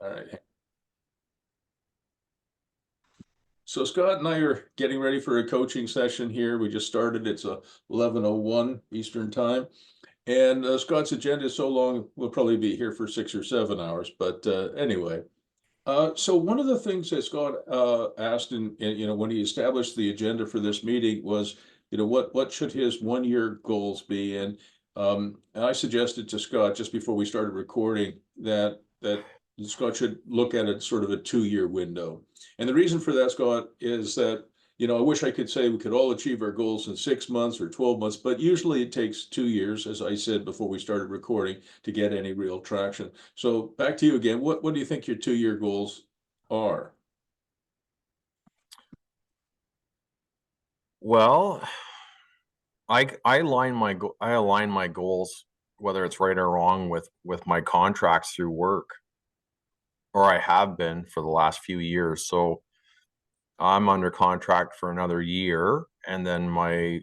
All right. So Scott and I are getting ready for a coaching session here. We just started. It's 11:01 Eastern time. And Scott's agenda is so long, we'll probably be here for 6 or 7 hours. But anyway, so one of the things that Scott asked when he established the agenda for this meeting was, what should his 1 year goals be? And I suggested to Scott just before we started recording that Scott should look at it sort of a 2 year window. And the reason for that, Scott, is that I wish I could say we could all achieve our goals in 6 months or 12 months, but usually it takes 2 years, as I said before we started recording, to get any real traction. So back to you again. What do you think your 2 year goals are? Well, I align my goals, whether it's right or wrong, with my contracts through work, or I have been for the last few years. So I'm under contract for another year, and then my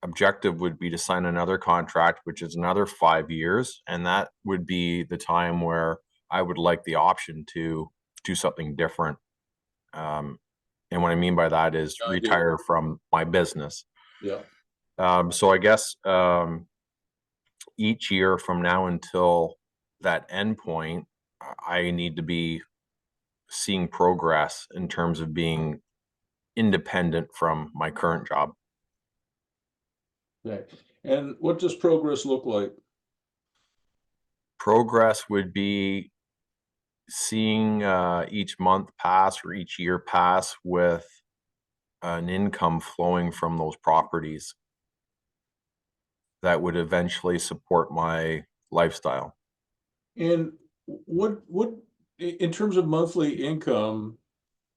objective would be to sign another contract, which is another 5 years, and that would be the time where I would like the option to do something different. And what I mean by that is retire from my business. Yeah. So I guess each year from now until that end point, I need to be seeing progress in terms of being independent from my current job. Okay. And what does progress look like? Progress would be seeing each month pass or each year pass with an income flowing from those properties that would eventually support my lifestyle. And what in terms of monthly income,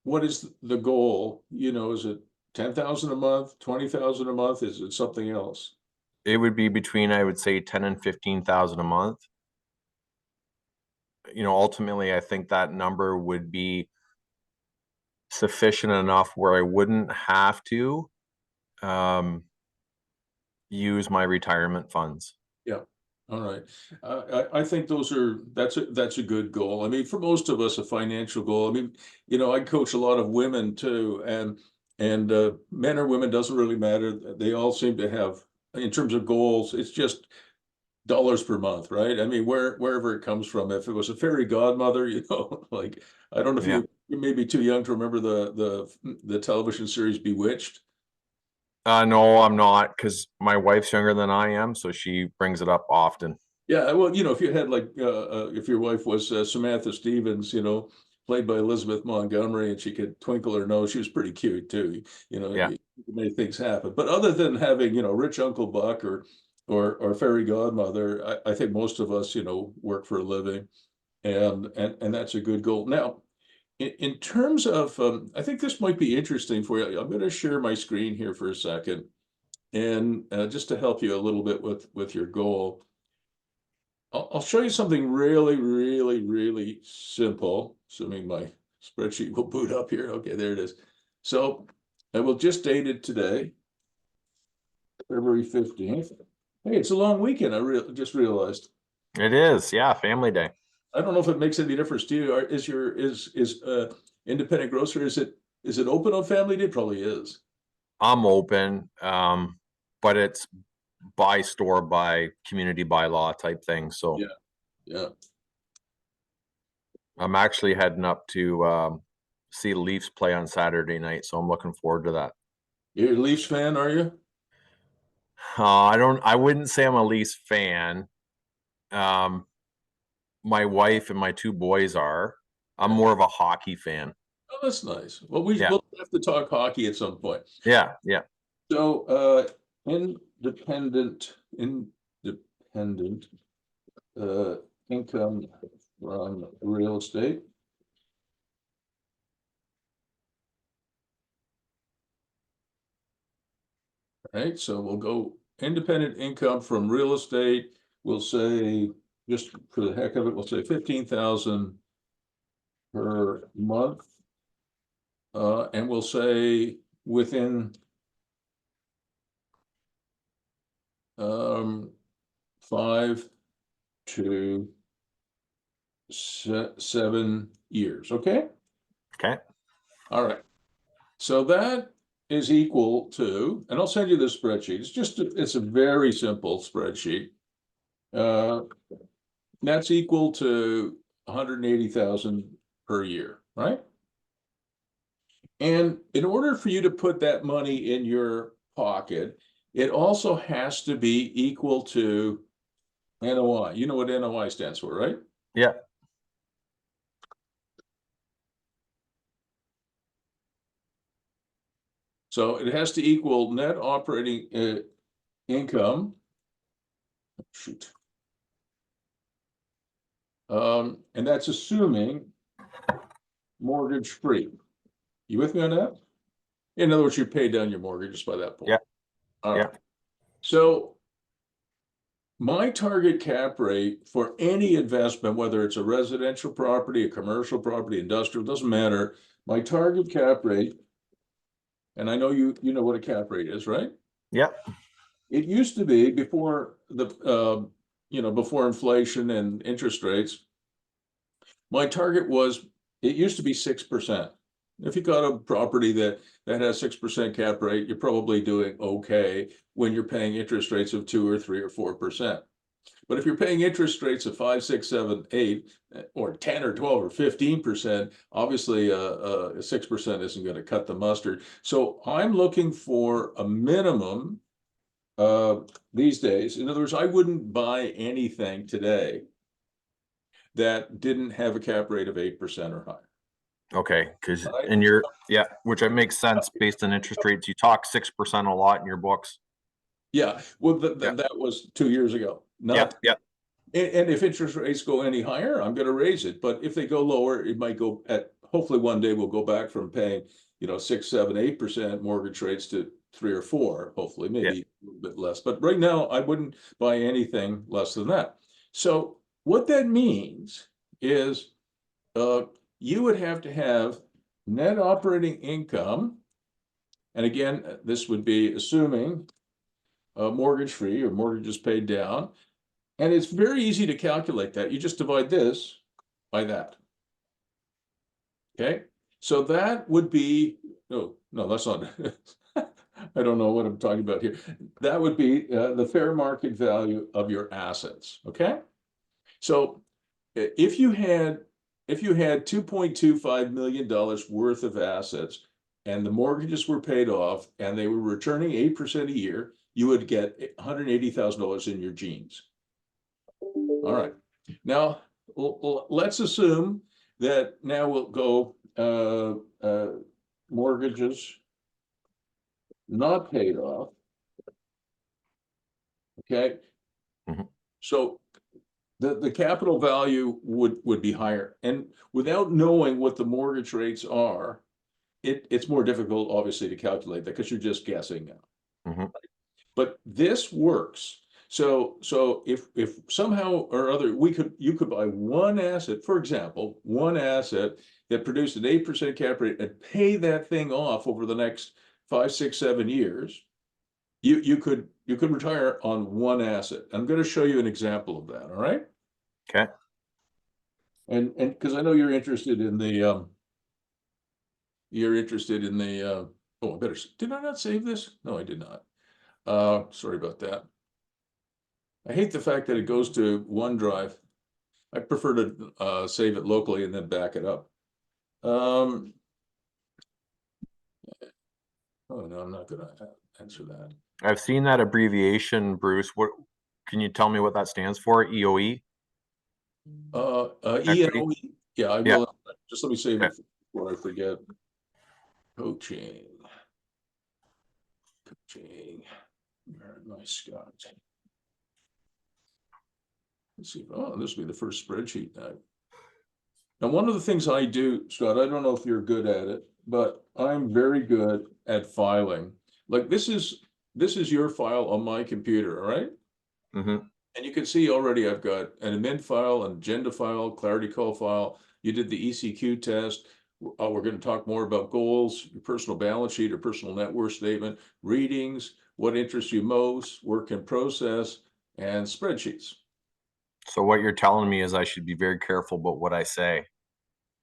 what is the goal? Is it 10,000 a month, 20,000 a month? Is it something else? It would be between, I would say, 10 and 15,000 a month. Ultimately, I think that number would be sufficient enough where I wouldn't have to use my retirement funds. Yeah. All right. I think that's a good goal. I mean, for most of us, a financial goal. I mean, I coach a lot of women too, and men or women doesn't really matter. They all seem to have, in terms of goals, it's just dollars per month, right? I mean, wherever it comes from. If it was a fairy godmother, like I don't know if you may be too young to remember the television series Bewitched. No, I'm not, because my wife's younger than I am, so she brings it up often. Yeah, well, if you had if your wife was Samantha Stevens, played by Elizabeth Montgomery, and she could twinkle her nose, she was pretty cute too. Yeah. You made things happen. But other than having, rich Uncle Buck or fairy godmother, I think most of us, work for a living, and that's a good goal. Now, in terms of, I think this might be interesting for you. I'm going to share my screen here for a second, and just to help you a little bit with your goal. I'll show you something really, really, really simple, assuming my spreadsheet will boot up here. Okay, there it is. So I will just date it today, February 15th. Hey, it's a long weekend. I just realized. It is, yeah, family day. I don't know if it makes any difference to you. Is independent grocer, is it open on family day? Probably is. I'm open, but it's by store, by community, by law type thing. So Yeah, yeah. I'm actually heading up to see the Leafs play on Saturday night, so I'm looking forward to that. You're a Leafs fan, are you? I wouldn't say I'm a Leafs fan. My wife and my two boys are. I'm more of a hockey fan. Oh, that's nice. Well, Yeah. we'll have to talk hockey at some point. Yeah, yeah. So, independent income from real estate. Right, so we'll go independent income from real estate. We'll say, just for the heck of it, we'll say 15,000 per month. And we'll say within 5 to 7 years, okay? Okay. All right. So that is equal to, and I'll send you this spreadsheet. It's a very simple spreadsheet. That's equal to 180,000 per year, right? And in order for you to put that money in your pocket, it also has to be equal to NOI. You know what NOI stands for, right? Yeah. So it has to equal net operating income. Shoot. And that's assuming mortgage free. You with me on that? In other words, you pay down your mortgages by that point. Yeah. All Yeah. right. So my target cap rate for any investment, whether it's a residential property, a commercial property, industrial, doesn't matter. My target cap rate, and I know you know what a cap rate is, right? Yeah. It used to be before before inflation and interest rates. My target was, it used to be 6%. If you got a property that has 6% cap rate, you're probably doing okay when you're paying interest rates of 2 or 3 or 4%. But if you're paying interest rates of 5, 6, 7, 8, or 10 or 12 or 15%, obviously 6% isn't going to cut the mustard. So I'm looking for a minimum these days. In other words, I wouldn't buy anything today that didn't have a cap rate of 8% or higher. Okay. Because Right? in your, yeah, which makes sense based on interest rates. You talk 6% a lot in your books. Yeah, well, Yeah. that was 2 years ago. Yeah. Not, Yeah. and if interest rates go any higher, I'm going to raise it. But if they go lower, it might go at, hopefully one day we'll go back from paying, 6, 7, 8% mortgage rates to 3 or 4, hopefully, maybe a little bit less. But right now, I wouldn't buy anything less than that. So what that means is you would have to have net operating income. And again, this would be assuming mortgage free or mortgages paid down. And it's very easy to calculate that. You just divide this by that. Okay. So that would be, no, that's not, I don't know what I'm talking about here. That would be the fair market value of your assets. Okay. So if you had $2.25 million worth of assets and the mortgages were paid off and they were returning 8% a year, you would get $180,000 in your jeans. All right. Now, let's assume that now we'll go mortgages not paid off. Okay. Mhm. So the capital value would be higher. And without knowing what the mortgage rates are, it's more difficult, obviously, to calculate that because you're just guessing now. Mhm. But this works. So if somehow or other you could buy one asset, for example, one asset that produced an 8% cap rate and pay that thing off over the next 5, 6, 7 years, you could retire on one asset. I'm going to show you an example of that. All right. Okay. And because I know you're interested in the oh, I better, did I not save this? No, I did not. Sorry about that. I hate the fact that it goes to OneDrive. I prefer to save it locally and then back it up. Oh no, I'm not gonna answer that. I've seen that abbreviation, Bruce. What can you tell me what that stands for? EOE? Equity? ENOE. Yeah, I Yeah. will. Just let me save Okay. it before I forget. Coaching. Where am I, Scott? Let's see. Oh, this will be the first spreadsheet now. Now, one of the things I do, Scott, I don't know if you're good at it, but I'm very good at filing. Like this is your file on my computer, all right? Mm-hmm. And you can see already I've got an amend file, an agenda file, clarity call file. You did the ECQ test. We're going to talk more about goals, your personal balance sheet or personal net worth statement, readings, what interests you most, work in process, and spreadsheets. So what you're telling me is I should be very careful about what I say.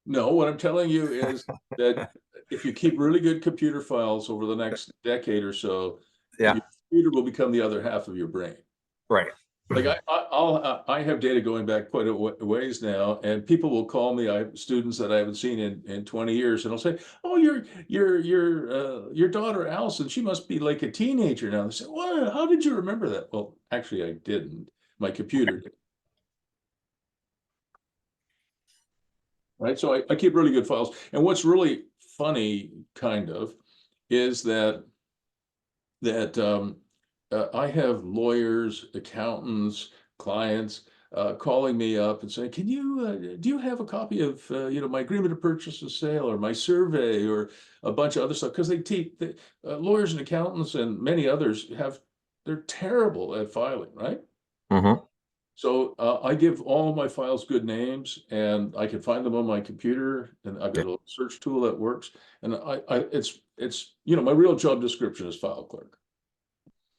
No, what I'm telling you is that if you keep really good computer files over the next decade or so, Yeah. your computer will become the other half of your brain. Right. Like I have data going back quite a ways now, and people will call me. I have students that I haven't seen in 20 years, and I'll say, "Oh, your daughter Allison, she must be like a teenager now." They say, "What? How did you remember that?" Well, actually, I didn't. My computer did. Right? So I keep really good files. And what's really funny, kind of, is that I have lawyers, accountants, clients calling me up and saying, "Can you do you have a copy of my agreement of purchase and sale or my survey or a bunch of other stuff?" Because they teach lawyers and accountants and many others they're terrible at filing, right? Mm-hmm. So I give all of my files good names, and I can find them on my computer, and I've Yeah. got a little search tool that works. And it's my real job description is file clerk.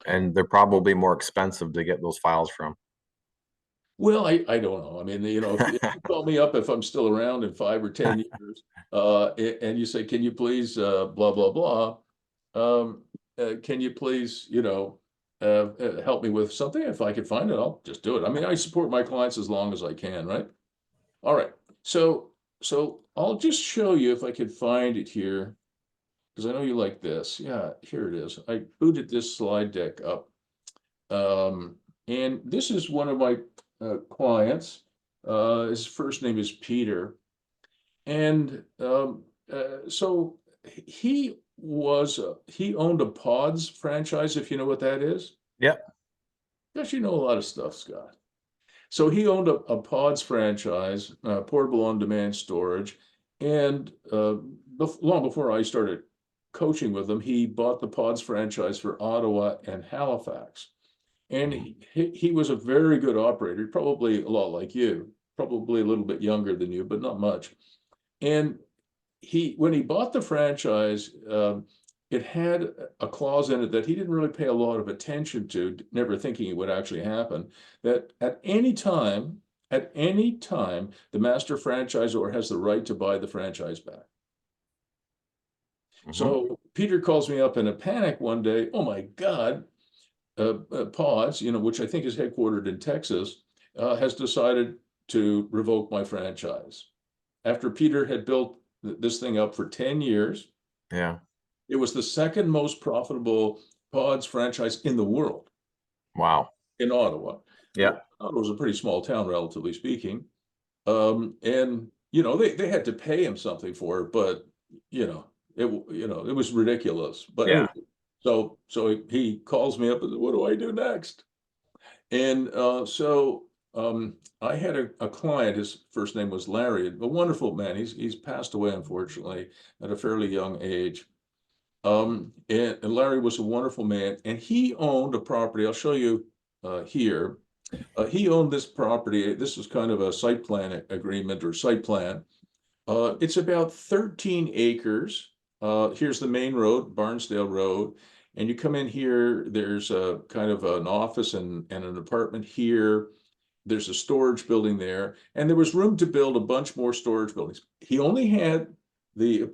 And they're probably more expensive to get those files from. Well, I don't know. I mean, if you call me up if I'm still around in 5 or 10 years, and you say, "Can you please blah blah blah," can you please help me with something? If I can find it, I'll just do it. I mean, I support my clients as long as I can, right? All right. So I'll just show you if I can find it here, because I know you like this. Yeah, here it is. I booted this slide deck up. And this is one of my clients. His first name is Peter. And so he owned a Pods franchise, if you know what that is. Yep. Gosh, you know a lot of stuff, Scott. So he owned a Pods franchise, portable on-demand storage, and long before I started coaching with him, he bought the Pods franchise for Ottawa and Halifax. And he was a very good operator, probably a lot like you, probably a little bit younger than you, but not much. And when he bought the franchise, it had a clause in it that he didn't really pay a lot of attention to, never thinking it would actually happen, that at any time, the master franchisor has the right to buy the franchise back. Mm-hmm. So Peter calls me up in a panic one day. Oh my God, Pods, which I think is headquartered in Texas, has decided to revoke my franchise. After Peter had built this thing up for 10 years, Yeah. it was the second most profitable Pods franchise in the world Wow. in Ottawa. Yeah. Ottawa was a pretty small town, relatively speaking. And they had to pay him something for it, but it was ridiculous. But Yeah. anyway, so he calls me up and says, "What do I do next?" And I had a client. His first name was Larry, a wonderful man. He's passed away, unfortunately, at a fairly young age. And Larry was a wonderful man, and he owned a property. I'll show you here. He owned this property. This was kind of a site plan agreement or site plan. It's about 13 acres. Here's the main road, Barnsdale Road. And you come in here, there's a kind of an office and an apartment here. There's a storage building there, and there was room to build a bunch more storage buildings. He only had the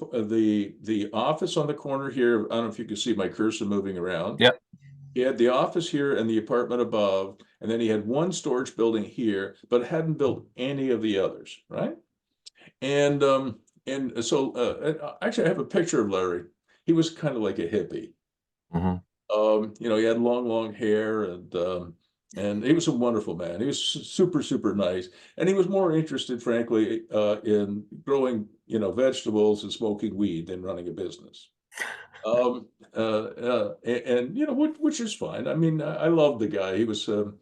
office on the corner here. I don't know if you can see my cursor moving around. Yep. He had the office here and the apartment above, and then he had one storage building here, but hadn't built any of the others, right? And so actually I have a picture of Larry. He was kind of like a hippie. Mm-hmm. He had long hair, and he was a wonderful man. He was super, super nice. And he was more interested, frankly, in growing, vegetables and smoking weed than running a business. Which is fine. I mean, I love the guy. He was a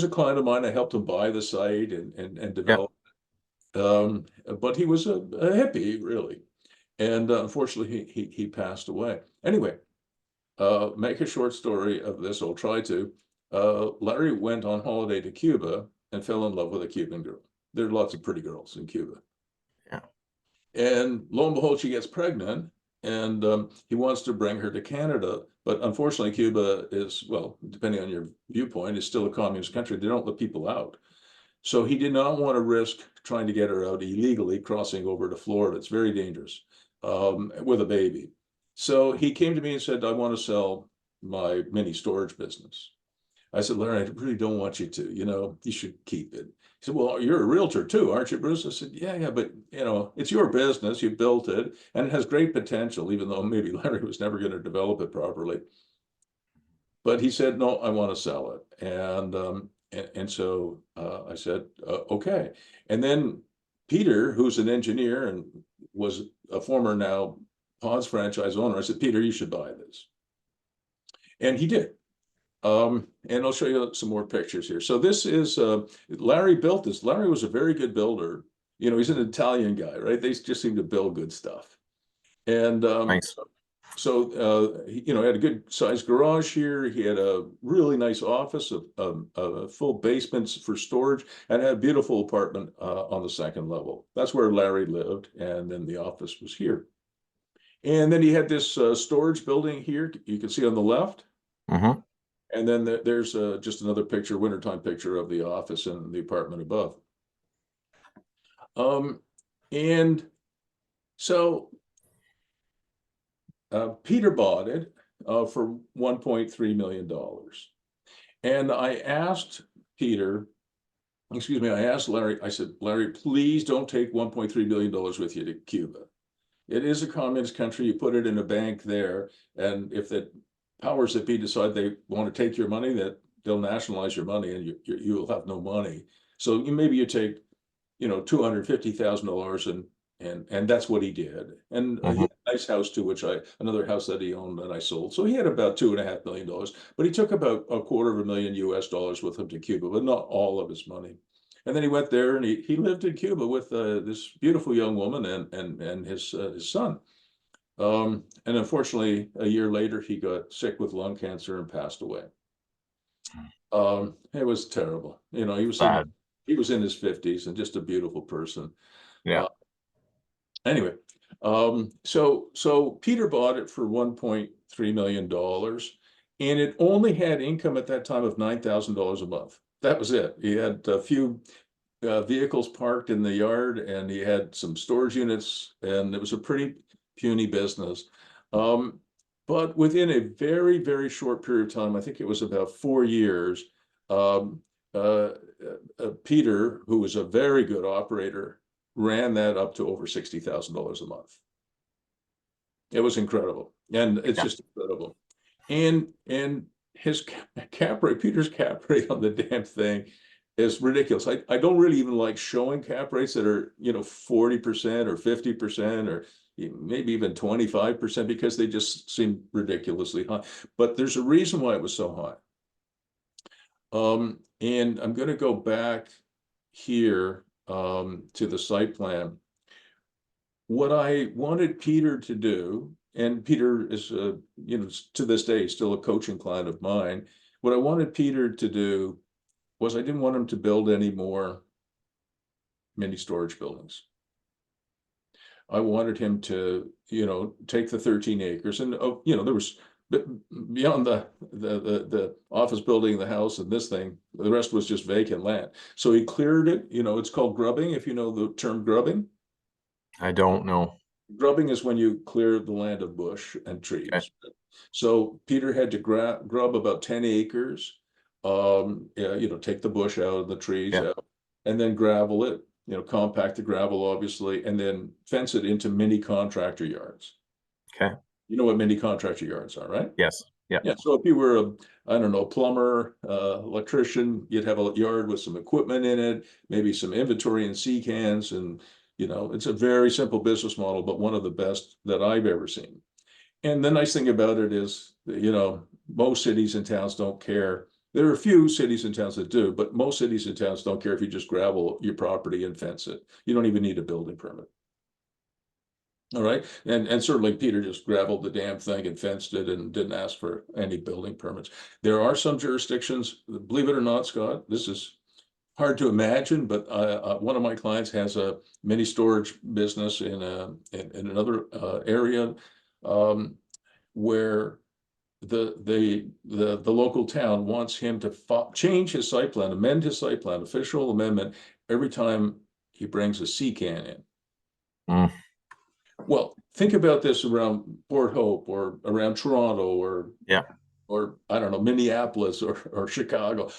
client of mine. I helped him buy the site and Yep. develop. But he was a hippie, really. And unfortunately, he passed away. Anyway, make a short story of this, I'll try to. Larry went on holiday to Cuba and fell in love with a Cuban girl. There are lots of pretty girls in Cuba. Yeah. And lo and behold, she gets pregnant, and he wants to bring her to Canada. But unfortunately, Cuba is, well, depending on your viewpoint, is still a communist country. They don't let people out. So he did not want to risk trying to get her out illegally crossing over to Florida. It's very dangerous with a baby. So he came to me and said, I want to sell my mini storage business. I said, Larry, I really don't want you to, you should keep it. He said, well, you're a realtor too, aren't you, Bruce? I said, yeah, but it's your business. You built it and it has great potential, even though maybe Larry was never going to develop it properly. But he said, no, I want to sell it. And so I said, okay. And then Peter, who's an engineer and was a former now Pons franchise owner, I said, Peter, you should buy this. And he did. And I'll show you some more pictures here. So this is Larry built this. Larry was a very good builder. He's an Italian guy, right? They just seem to build good stuff. And Nice. so he had a good sized garage here. He had a really nice office, a full basements for storage, and had a beautiful apartment on the second level. That's where Larry lived, and then the office was here. And then he had this storage building here. You can see on the left. Mm-hmm. And then there's just another picture, wintertime picture of the office and the apartment above. And so Peter bought it for $1.3 million. And I asked Larry, I said, Larry, please don't take $1.3 million with you to Cuba. It is a communist country. You put it in a bank there. And if the powers that be decide they want to take your money, that they'll nationalize your money and you'll have no money. So maybe you take, $250,000 and that's what he did. And he had a nice house too, another house that he owned and I sold. So he had about $2.5 million, but he took about $250,000 US with him to Cuba, but not all of his money. And then he went there and he lived in Cuba with this beautiful young woman and his son. And unfortunately, a year later, he got sick with lung cancer and passed away. It was terrible. He was he was in his 50s and just a beautiful person. Yeah. Anyway, so Peter bought it for $1.3 million, and it only had income at that time of $9,000 a month. That was it. He had a few vehicles parked in the yard, and he had some storage units, and it was a pretty puny business. But within a very, very short period of time, I think it was about 4 years, Peter, who was a very good operator, ran that up to over $60,000 a month. It was incredible. And it's just incredible. And his cap rate, Peter's cap rate on the damn thing is ridiculous. I don't really even like showing cap rates that are, 40% or 50% or maybe even 25% because they just seem ridiculously high. But there's a reason why it was so high. And I'm going to go back here to the site plan. What I wanted Peter to do, and Peter is, to this day, still a coaching client of mine. What I wanted Peter to do was I didn't want him to build any more mini storage buildings. I wanted him to, take the 13 acres and, there was beyond the office building, the house and this thing, the rest was just vacant land. So he cleared it, it's called grubbing, if you know the term grubbing. I don't know. Grubbing is when you clear the land of bush and trees. Okay. So Peter had to grub about 10 acres, take the bush out of the trees out, and then gravel it, compact the gravel, obviously, and then fence it into mini contractor yards. Okay. You know what mini contractor yards are, right? Yes. Yeah. Yeah. So if you were a plumber, electrician, you'd have a yard with some equipment in it, maybe some inventory and sea cans, and it's a very simple business model, but one of the best that I've ever seen. And the nice thing about it is, most cities and towns don't care. There are a few cities and towns that do, but most cities and towns don't care if you just gravel your property and fence it. You don't even need a building permit. All right. And certainly Peter just graveled the damn thing and fenced it and didn't ask for any building permits. There are some jurisdictions, believe it or not, Scott, this is hard to imagine, but one of my clients has a mini storage business in another area where the local town wants him to change his site plan, amend his site plan, official amendment every time he brings a sea can in. Mm. Well, think about this around Port Hope or around Toronto Yeah. or I don't know, Minneapolis or Chicago.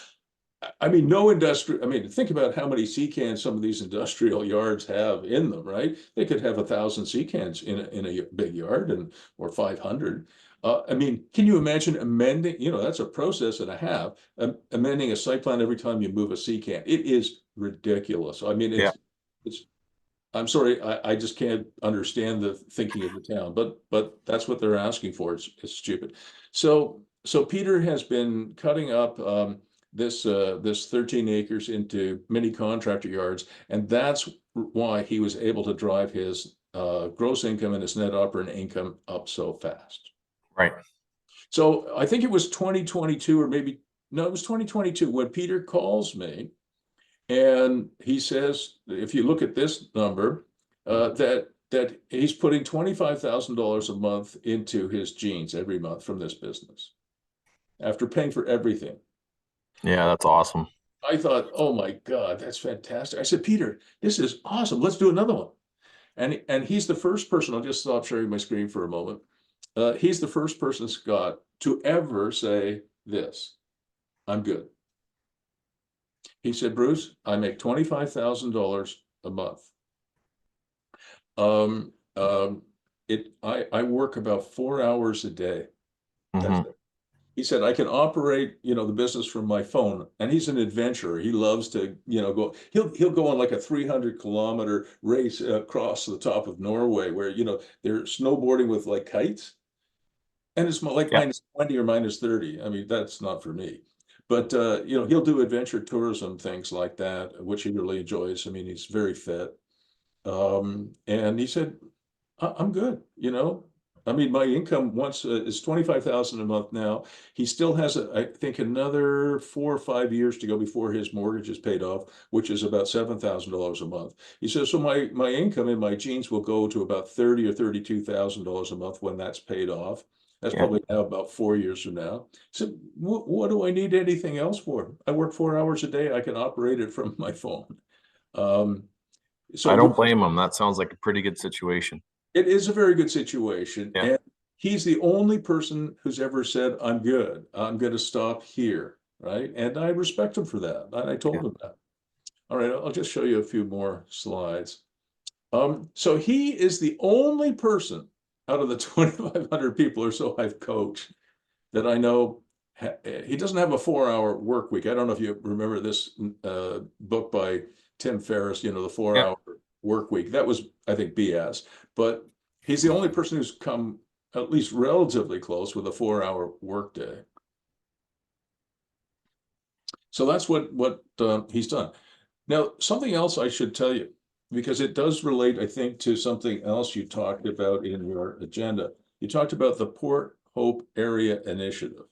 I mean, no industry. I mean, think about how many sea cans some of these industrial yards have in them, right? They could have 1,000 sea cans in a big yard and or 500. I mean, can you imagine amending? You know, that's a process and a half. Amending a site plan every time you move a sea can. It is ridiculous. I mean, Yeah. it's. I'm sorry, I just can't understand the thinking of the town, but that's what they're asking for. It's stupid. So Peter has been cutting up this 13 acres into mini contractor yards, and that's why he was able to drive his gross income and his net operating income up so fast. Right. So I think it was 2022 or maybe no, it was 2022 when Peter calls me and he says, if you look at this number, that he's putting $25,000 a month into his jeans every month from this business after paying for everything. Yeah, that's awesome. I thought, oh my God, that's fantastic. I said, Peter, this is awesome. Let's do another one. And he's the first person, I'll just stop sharing my screen for a moment. He's the first person, Scott, to ever say this, I'm good. He said, Bruce, I make $25,000 a month. Um, um, I work about 4 hours a day. That's Hmm. it. He said, I can operate, the business from my phone. And he's an adventurer. He loves to, go, he'll go on like a 300-kilometer race across the top of Norway where, they're snowboarding with like kites. And it's like Yeah. -20 or -30. I mean, that's not for me. But he'll do adventure tourism, things like that, which he really enjoys. I mean, he's very fit. And he said, I'm good, I mean, my income once is 25,000 a month now. He still has, I think, another 4 or 5 years to go before his mortgage is paid off, which is about $7,000 a month. He says, so my income in my jeans will go to about 30 or $32,000 a month when that's paid off. That's Yeah. probably now about 4 years from now. So what do I need anything else for? I work 4 hours a day. I can operate it from my phone. Um, I so don't blame him. That sounds like a pretty good situation. it is a very good situation. Yeah. And he's the only person who's ever said, I'm good. I'm going to stop here. Right. And I respect him for that. And I Yeah. told him that. All right. I'll just show you a few more slides. So he is the only person out of the 2,500 people or so I've coached that I know. He doesn't have a 4-hour work week. I don't know if you remember this book by Tim Ferriss, the Yeah. 4-hour work week. That was, I think, BS. But he's the only person who's come at least relatively close with a 4-hour workday. So that's what he's done. Now, something else I should tell you, because it does relate, I think, to something else you talked about in your agenda. You talked about the Port Hope Area Initiative.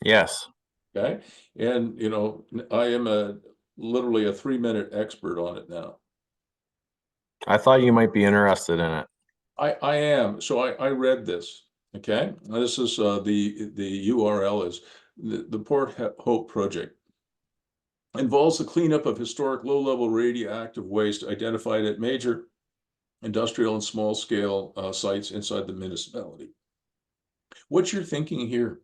Yes. Okay. And, I am literally a 3-minute expert on it now. I thought you might be interested in it. I am. So I read this. Okay. Now, this is the URL is the Port Hope Project. Involves the cleanup of historic low-level radioactive waste identified at major industrial and small-scale sites inside the municipality. What's your thinking here?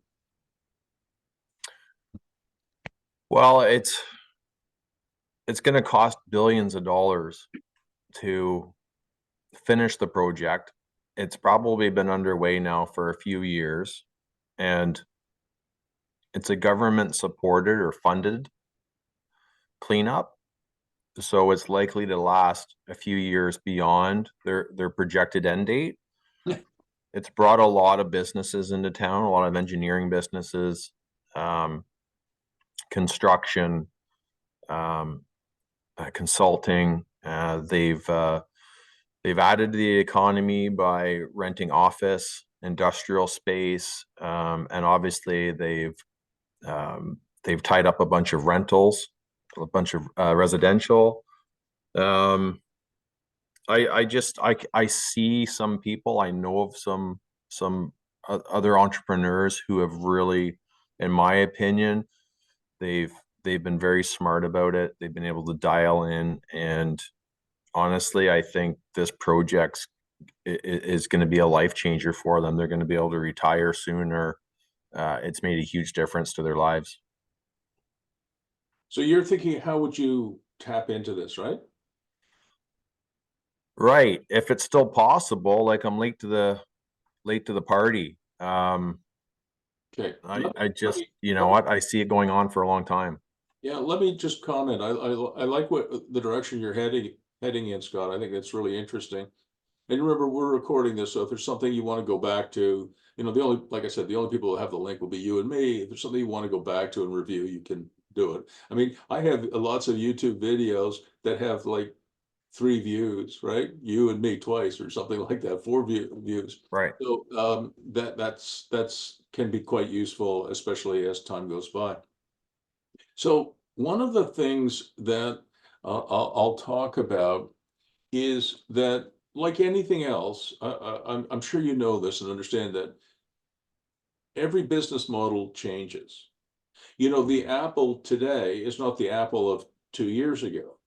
Well, it's going to cost billions of dollars to finish the project. It's probably been underway now for a few years, and it's a government supported or funded cleanup. So it's likely to last a few years beyond their projected end date. It's brought a lot of businesses into town, a lot of engineering businesses, um, construction, um, consulting. They've added to the economy by renting office, industrial space, and obviously they've tied up a bunch of rentals, a bunch of residential. Um, I see some people. I know of some other entrepreneurs who have really, in my opinion, they've been very smart about it. They've been able to dial in, and honestly, I think this project is going to be a life changer for them. They're going to be able to retire sooner. It's made a huge difference to their lives. So you're thinking, how would you tap into this, right? Right. If it's still possible, like I'm late to the party. Okay. I Let just, me, you know let me, what, I see it going on for a long time. yeah, let me just comment. I like what the direction you're heading in, Scott. I think that's really interesting. And remember, we're recording this, so if there's something you want to go back to, the only, like I said, the only people who have the link will be you and me. If there's something you want to go back to and review, you can do it. I mean, I have lots of YouTube videos that have like 3 views, right? You and me twice or something like that, 4 views. Right. So that's can be quite useful, especially as time goes by. So one of the things that I'll talk about is that, like anything else, I'm sure you know this and understand that every business model changes. The Apple today is not the Apple of 2 years ago.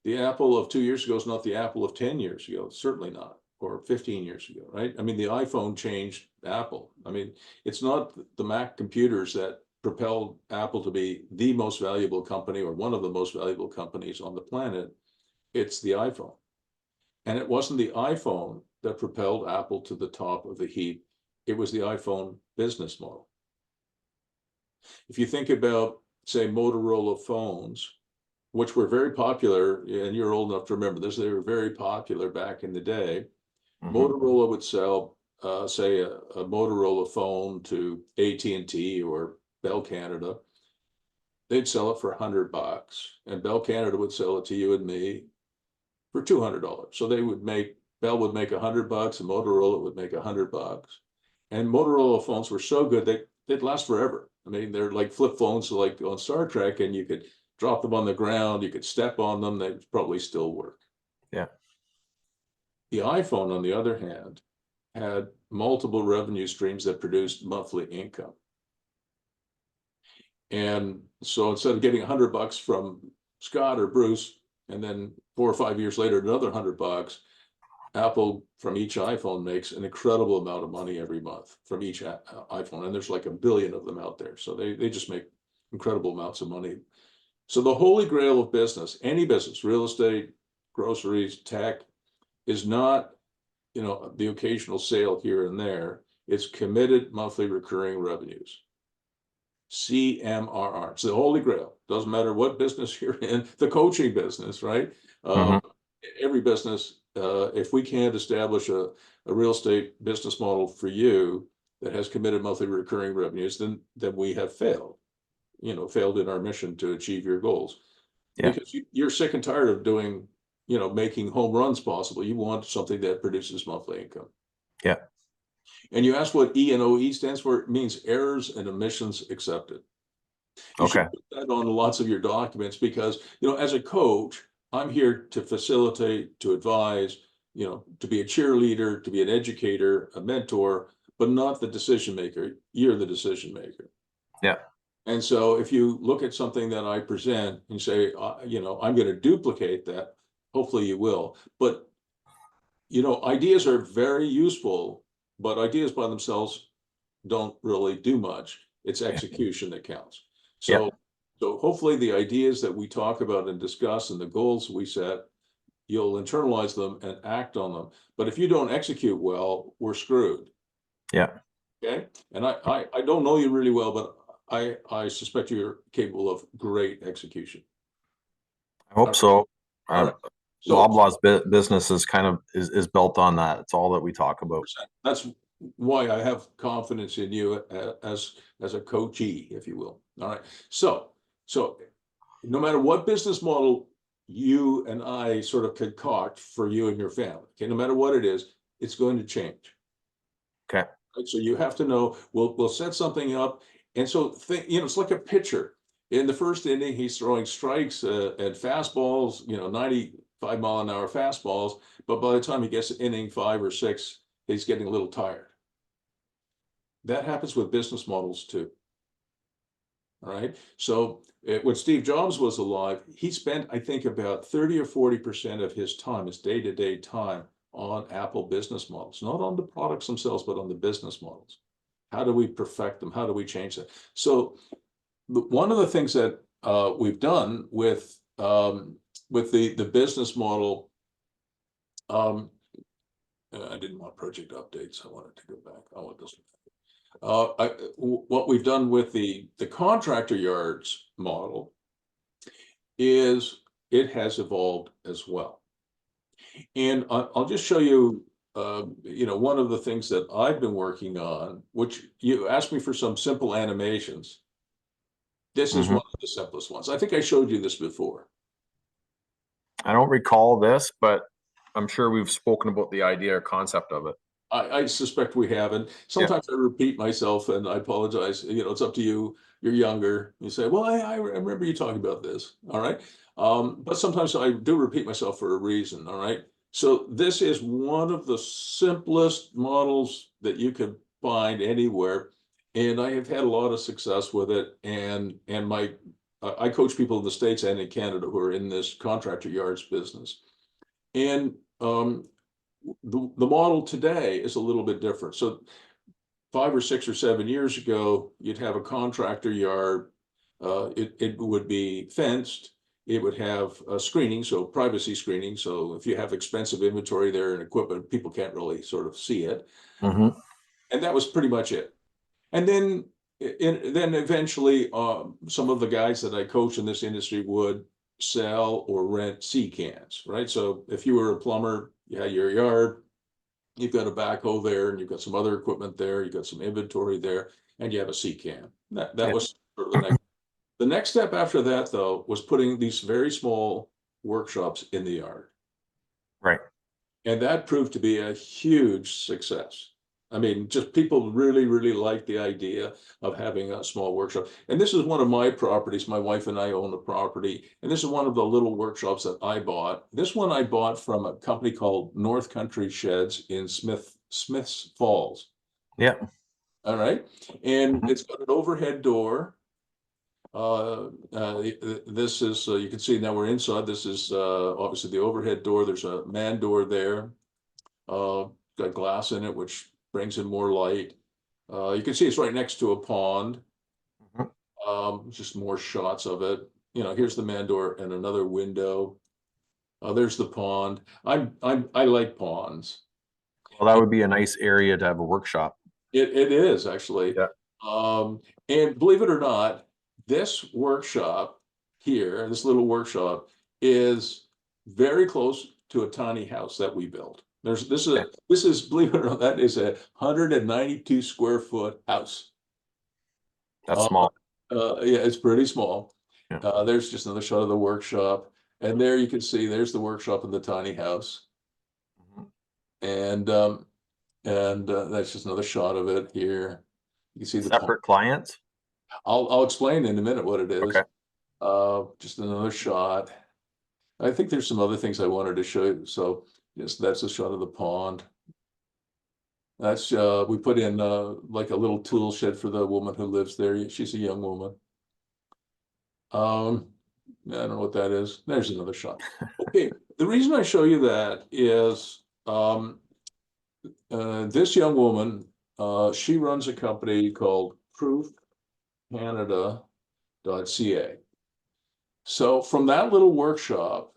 The Apple of 2 years ago is not the Apple of 10 years ago, certainly not, or 15 years ago, right? I mean, the iPhone changed Apple. I mean, it's not the Mac computers that propelled Apple to be the most valuable company or one of the most valuable companies on the planet. It's the iPhone. And it wasn't the iPhone that propelled Apple to the top of the heap. It was the iPhone business model. If you think about, say, Motorola phones, which were very popular, and you're old enough to remember this, they were very popular back in the day. Motorola would sell, say, a Motorola phone to AT&T or Bell Canada. They'd sell it for $100, and Bell Canada would sell it to you and me for $200. So Bell would make $100 and Motorola would make $100. And Motorola phones were so good they'd last forever. I mean, they're like flip phones like on Star Trek, and you could drop them on the ground, you could step on them, they'd probably still work. Yeah. The iPhone, on the other hand, had multiple revenue streams that produced monthly income. And so instead of getting $100 from Scott or Bruce, and then 4 or 5 years later, another $100, Apple from each iPhone makes an incredible amount of money every month from each iPhone. And there's like a billion of them out there. So they just make incredible amounts of money. So the holy grail of business, any business, real estate, groceries, tech, is not, the occasional sale here and there. It's committed monthly recurring revenues. CMRR. It's the holy grail. Doesn't matter what business you're in, the coaching business, right? Every business, if we can't establish a real estate business model for you that has committed monthly recurring revenues, then we have failed, failed in our mission to achieve your goals. Yeah. Because you're sick and tired of doing, making home runs possible. You want something that produces monthly income. Yeah. And you ask what E&OE stands for, it means errors and omissions accepted. You Okay. should put that on lots of your documents because, as a coach, I'm here to facilitate, to advise, to be a cheerleader, to be an educator, a mentor, but not the decision maker. You're the decision maker. Yeah. And so if you look at something that I present and say, I'm going to duplicate that, hopefully you will. But, ideas are very useful, but ideas by themselves don't really do much. It's execution that counts. Yeah. So hopefully the ideas that we talk about and discuss and the goals we set, you'll internalize them and act on them. But if you don't execute well, we're screwed. Yeah. Okay. And I don't know you really well, but I suspect you're capable of great execution. I hope so. All right. So Loblaw's business is kind of is built on that. It's all that we talk about. that's why I have confidence in you as a coachee, if you will. All right. So no matter what business model you and I sort of concoct for you and your family, okay, no matter what it is, it's going to change. Okay. Right? So you have to know, we'll set something up. And so think, it's like a pitcher. In the first inning, he's throwing strikes and fastballs, 95-mile-an-hour fastballs. But by the time he gets to inning 5 or 6, he's getting a little tired. That happens with business models too. All right. So when Steve Jobs was alive, he spent, I think, about 30 or 40% of his time, his day-to-day time, on Apple business models, not on the products themselves, but on the business models. How do we perfect them? How do we change that? So one of the things that we've done with the business model, I didn't want project updates. I wanted to go back. I want this. What we've done with the contractor yards model is it has evolved as well. And I'll just show you, one of the things that I've been working on, which you asked me for some simple animations. This is one of the simplest ones. I think I showed you this before. I don't recall this, but I'm sure we've spoken about the idea or concept of it. I suspect we have, and sometimes I repeat myself, and I apologize. It's up to you. You're younger. You say, well, I remember you talking about this. All right. But sometimes I do repeat myself for a reason. All right. So this is one of the simplest models that you could find anywhere. And I have had a lot of success with it. And I coach people in the States and in Canada who are in this contractor yards business. And the model today is a little bit different. So 5 or 6 or 7 years ago, you'd have a contractor yard. It would be fenced. It would have screening, so privacy screening. So if you have expensive inventory there and equipment, people can't really sort of see it. Mm-hmm. And that was pretty much it. And then eventually, some of the guys that I coach in this industry would sell or rent sea cans, right? So if you were a plumber, you had your yard, you've got a backhoe there, and you've got some other equipment there, you've got some inventory there, and you have a sea can. That was sort of the next. The next step after that, though, was putting these very small workshops in the yard. Right. And that proved to be a huge success. I mean, just people really, really like the idea of having a small workshop. And this is one of my properties. My wife and I own the property. And this is one of the little workshops that I bought. This one I bought from a company called North Country Sheds in Smiths Falls. Yeah. All right. And it's got an overhead door. This is, you can see now we're inside. This is obviously the overhead door. There's a man door there. Got glass in it, which brings in more light. You can see it's right next to a pond. Just more shots of it. Here's the man door and another window. There's the pond. I like ponds. Well, that would be a nice area to have a workshop. It is actually. Yeah. And believe it or not, this workshop here, this little workshop, is very close to a tiny house that we built. This is believe it or not, that is a 192 square foot house. That's small. Yeah, it's pretty small. Yeah. There's just another shot of the workshop, and there you can see there's the workshop in the tiny house, and that's just another shot of it here. You can see the Separate clients. I'll explain in a minute what it is. Okay. Just another shot. I think there's some other things I wanted to show you. So yes, that's a shot of the pond. That's we put in like a little tool shed for the woman who lives there. She's a young woman. I don't know what that is. There's another shot. Okay, the reason I show you that is this young woman, she runs a company called proofcanada.ca. So from that little workshop,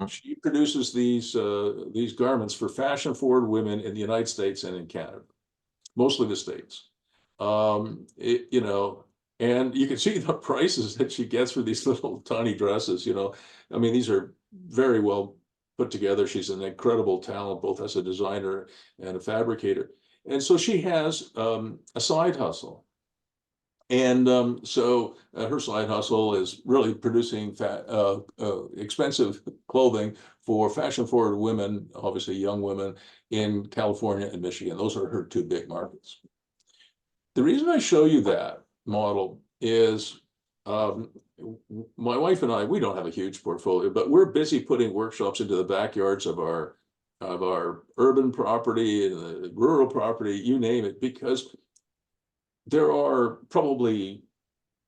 she produces these garments for fashion-forward women in the United States and in Canada, mostly the States. And you can see the prices that she gets for these little tiny dresses. I mean, these are very well put together. She's an incredible talent, both as a designer and a fabricator. And so she has a side hustle. And so her side hustle is really producing expensive clothing for fashion-forward women, obviously young women in California and Michigan. Those are her two big markets. The reason I show you that model is my wife and I, we don't have a huge portfolio, but we're busy putting workshops into the backyards of our urban property and the rural property, you name it, because there are probably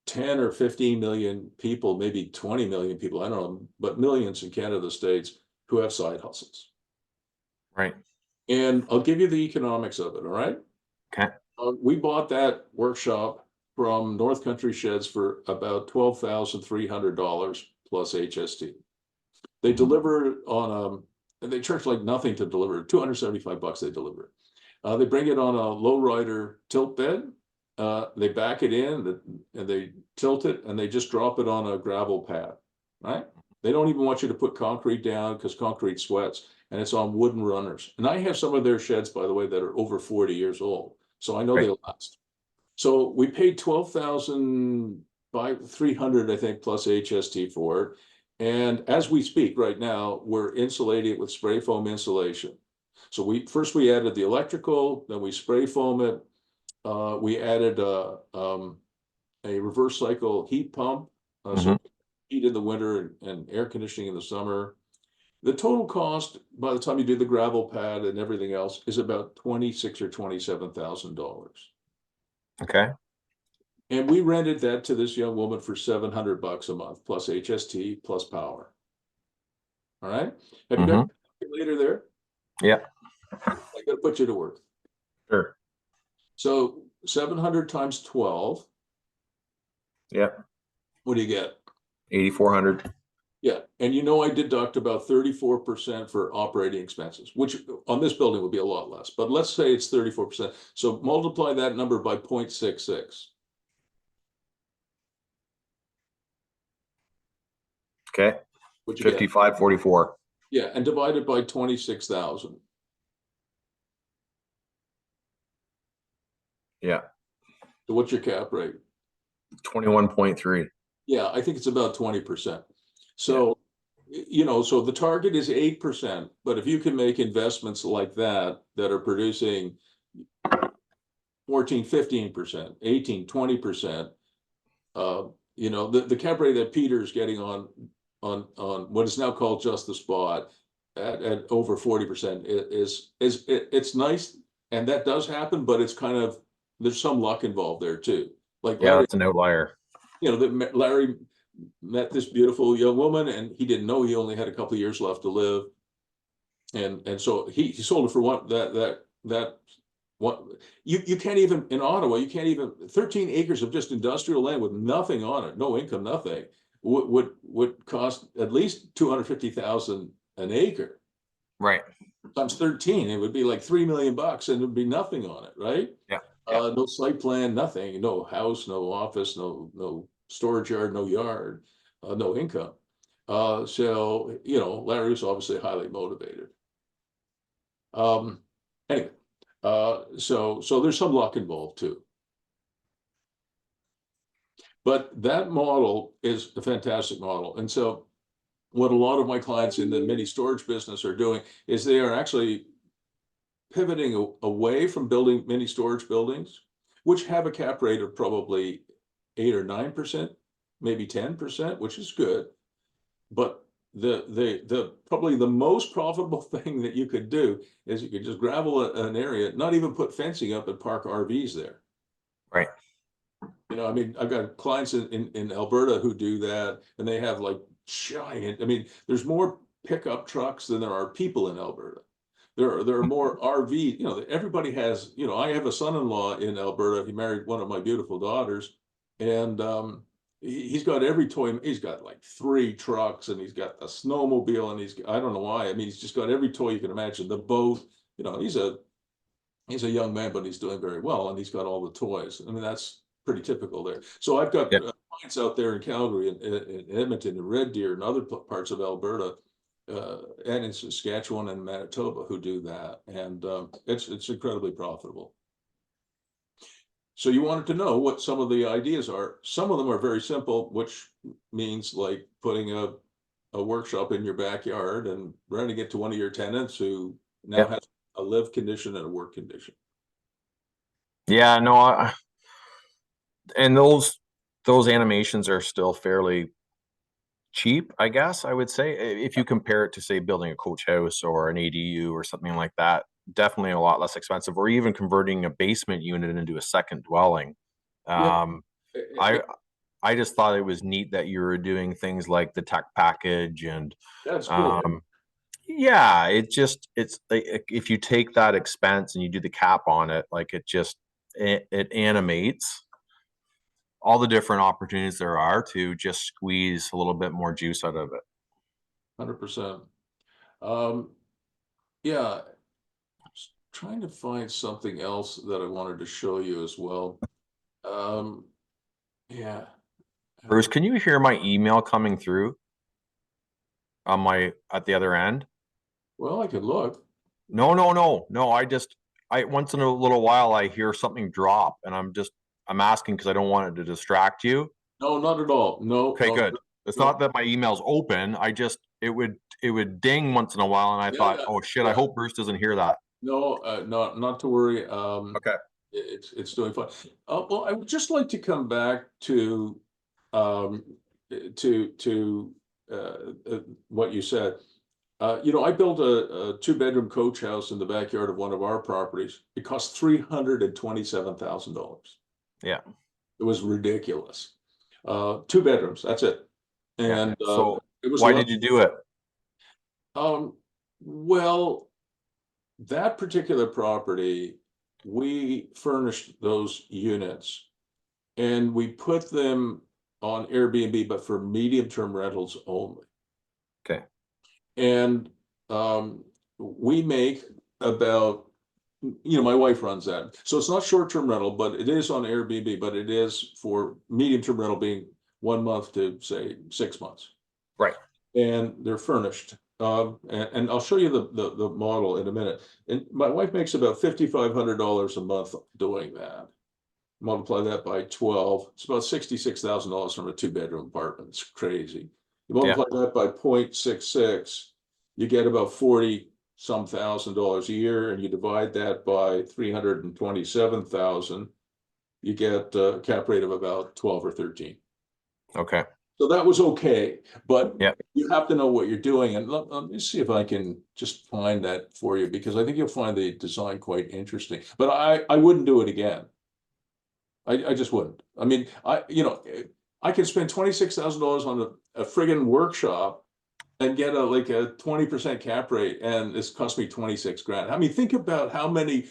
10 or 15 million people, maybe 20 million people, I don't know, but millions in Canada, States, who have side hustles. Right. And I'll give you the economics of it, all right? Okay. We bought that workshop from North Country Sheds for about $12,300 plus HST. They deliver on and they charge like nothing to deliver, 275 bucks they deliver. They bring it on a lowrider tilt bed. They back it in and they tilt it and they just drop it on a gravel pad, right? They don't even want you to put concrete down because concrete sweats, and it's on wooden runners. And I have some of their sheds, by the way, that are over 40 years old. So I know Right. they'll last. So we paid 12,300, I think, plus HST for it. And as we speak right now, we're insulating it with spray foam insulation. So we added the electrical, then we spray foam it. We added a reverse cycle heat pump, so heat in the winter and air conditioning in the summer. The total cost, by the time you do the gravel pad and everything else, is about $26,000 or $27,000. Okay. And we rented that to this young woman for 700 bucks a month, plus HST, plus power. All right. Have you got a calculator there? Yeah. I got to put you to work. Sure. So 700 times 12. Yeah. What do you get? 8,400. Yeah. And you know, I deduct about 34% for operating expenses, which on this building would be a lot less, but let's say it's 34%. So multiply that number by 0.66. Okay. What'd you get? 5544. Yeah. And divide it by 26,000. Yeah. So what's your cap rate? 21.3. Yeah, I think it's about 20%. So, you know, so the target is 8%, but if you can make investments like that that are producing 14, 15%, 18, 20%, you know, the cap rate that Peter's getting on what is now called just the spot at over 40% it's nice, and that does happen, but it's kind of, there's some luck involved there too. Like Yeah, Larry, that's an outlier. you know, Larry met this beautiful young woman, and he didn't know he only had a couple of years left to live, and so he sold it for one that what you can't even, in Ottawa, you can't even, 13 acres of just industrial land with nothing on it, no income, nothing, would cost at least 250,000 an acre. Right. Times 13, it would be like 3 million bucks, and there'd be nothing on it, right? Yeah. Yeah. No site plan, nothing, no house, no office, no storage yard, no yard, no income. So, you know, Larry was obviously highly motivated. Anyway, so there's some luck involved too. But that model is a fantastic model. And so what a lot of my clients in the mini storage business are doing is they are actually pivoting away from building mini storage buildings, which have a cap rate of probably 8 or 9%, maybe 10%, which is good. But the probably the most profitable thing that you could do is you could just gravel an area, not even put fencing up, and park RVs there. Right. You know, I mean, I've got clients in Alberta who do that, and they have like giant, I mean, there's more pickup trucks than there are people in Alberta. There are more RV, you know, everybody has, you know, I have a son-in-law in Alberta. He married one of my beautiful daughters, and he's got every toy. He's got like 3 trucks, and he's got a snowmobile, and I don't know why. I mean, he's just got every toy you can imagine. The boat, you know, he's a young man, but he's doing very well, and he's got all the toys. I mean, that's pretty typical there. So I've got Yeah. clients out there in Calgary and in Edmonton and Red Deer and other parts of Alberta, and in Saskatchewan and Manitoba who do that, and it's incredibly profitable. So you wanted to know what some of the ideas are. Some of them are very simple, which means like putting a workshop in your backyard and renting it to one of your tenants who now Yep. has a live condition and a work condition. Yeah, no, and those animations are still fairly cheap, I guess I would say. If you compare it to, say, building a coach house or an ADU or something like that, definitely a lot less expensive, or even converting a basement unit into a second dwelling. Yeah. I I just thought it was neat that you were doing things like the tech package and That's cool. um, yeah, it's if you take that expense and you do the cap on it, like it animates all the different opportunities there are to just squeeze a little bit more juice out of it. 100%. Um, yeah, trying to find something else that I wanted to show you as well. Um, yeah. Bruce, can you hear my email coming through on my at the other end? Well, I could look. No. I once in a little while I hear something drop and I'm asking because I don't want it to distract you. No, not at all. No, Okay, no, good. It's no. not that my email's open. It would ding once in a while and I Yeah, thought, yeah, oh shit, I yeah. hope Bruce doesn't hear that. No, not to worry. Okay. It's doing fine. Well, I would just like to come back to um, to what you said. I built a two-bedroom coach house in the backyard of one of our properties. It cost $327,000. Yeah. It was ridiculous. Two bedrooms, that's it. Yeah. And So it was why did you do it? um, well, that particular property, we furnished those units and we put them on Airbnb, but for medium-term rentals only. Okay. And we make about, my wife runs that. So it's not short-term rental, but it is on Airbnb, but it is for medium-term rental being 1 month to say 6 months. Right. And they're furnished. And I'll show you the model in a minute. And my wife makes about $5,500 a month doing that. Multiply that by 12, it's about $66,000 from a two-bedroom apartment. It's crazy. You Yeah. multiply that by 0.66, you get about 40 some $1,000s a year, and you divide that by 327,000, you get a cap rate of about 12 or 13. Okay. So that was okay, but Yeah. you have to know what you're doing. And let me see if I can just find that for you, because I think you'll find the design quite interesting. But I wouldn't do it again. I just wouldn't. I mean, I can spend $26,000 on a friggin' workshop and get like a 20% cap rate, and it's cost me 26 grand. I mean, think about how many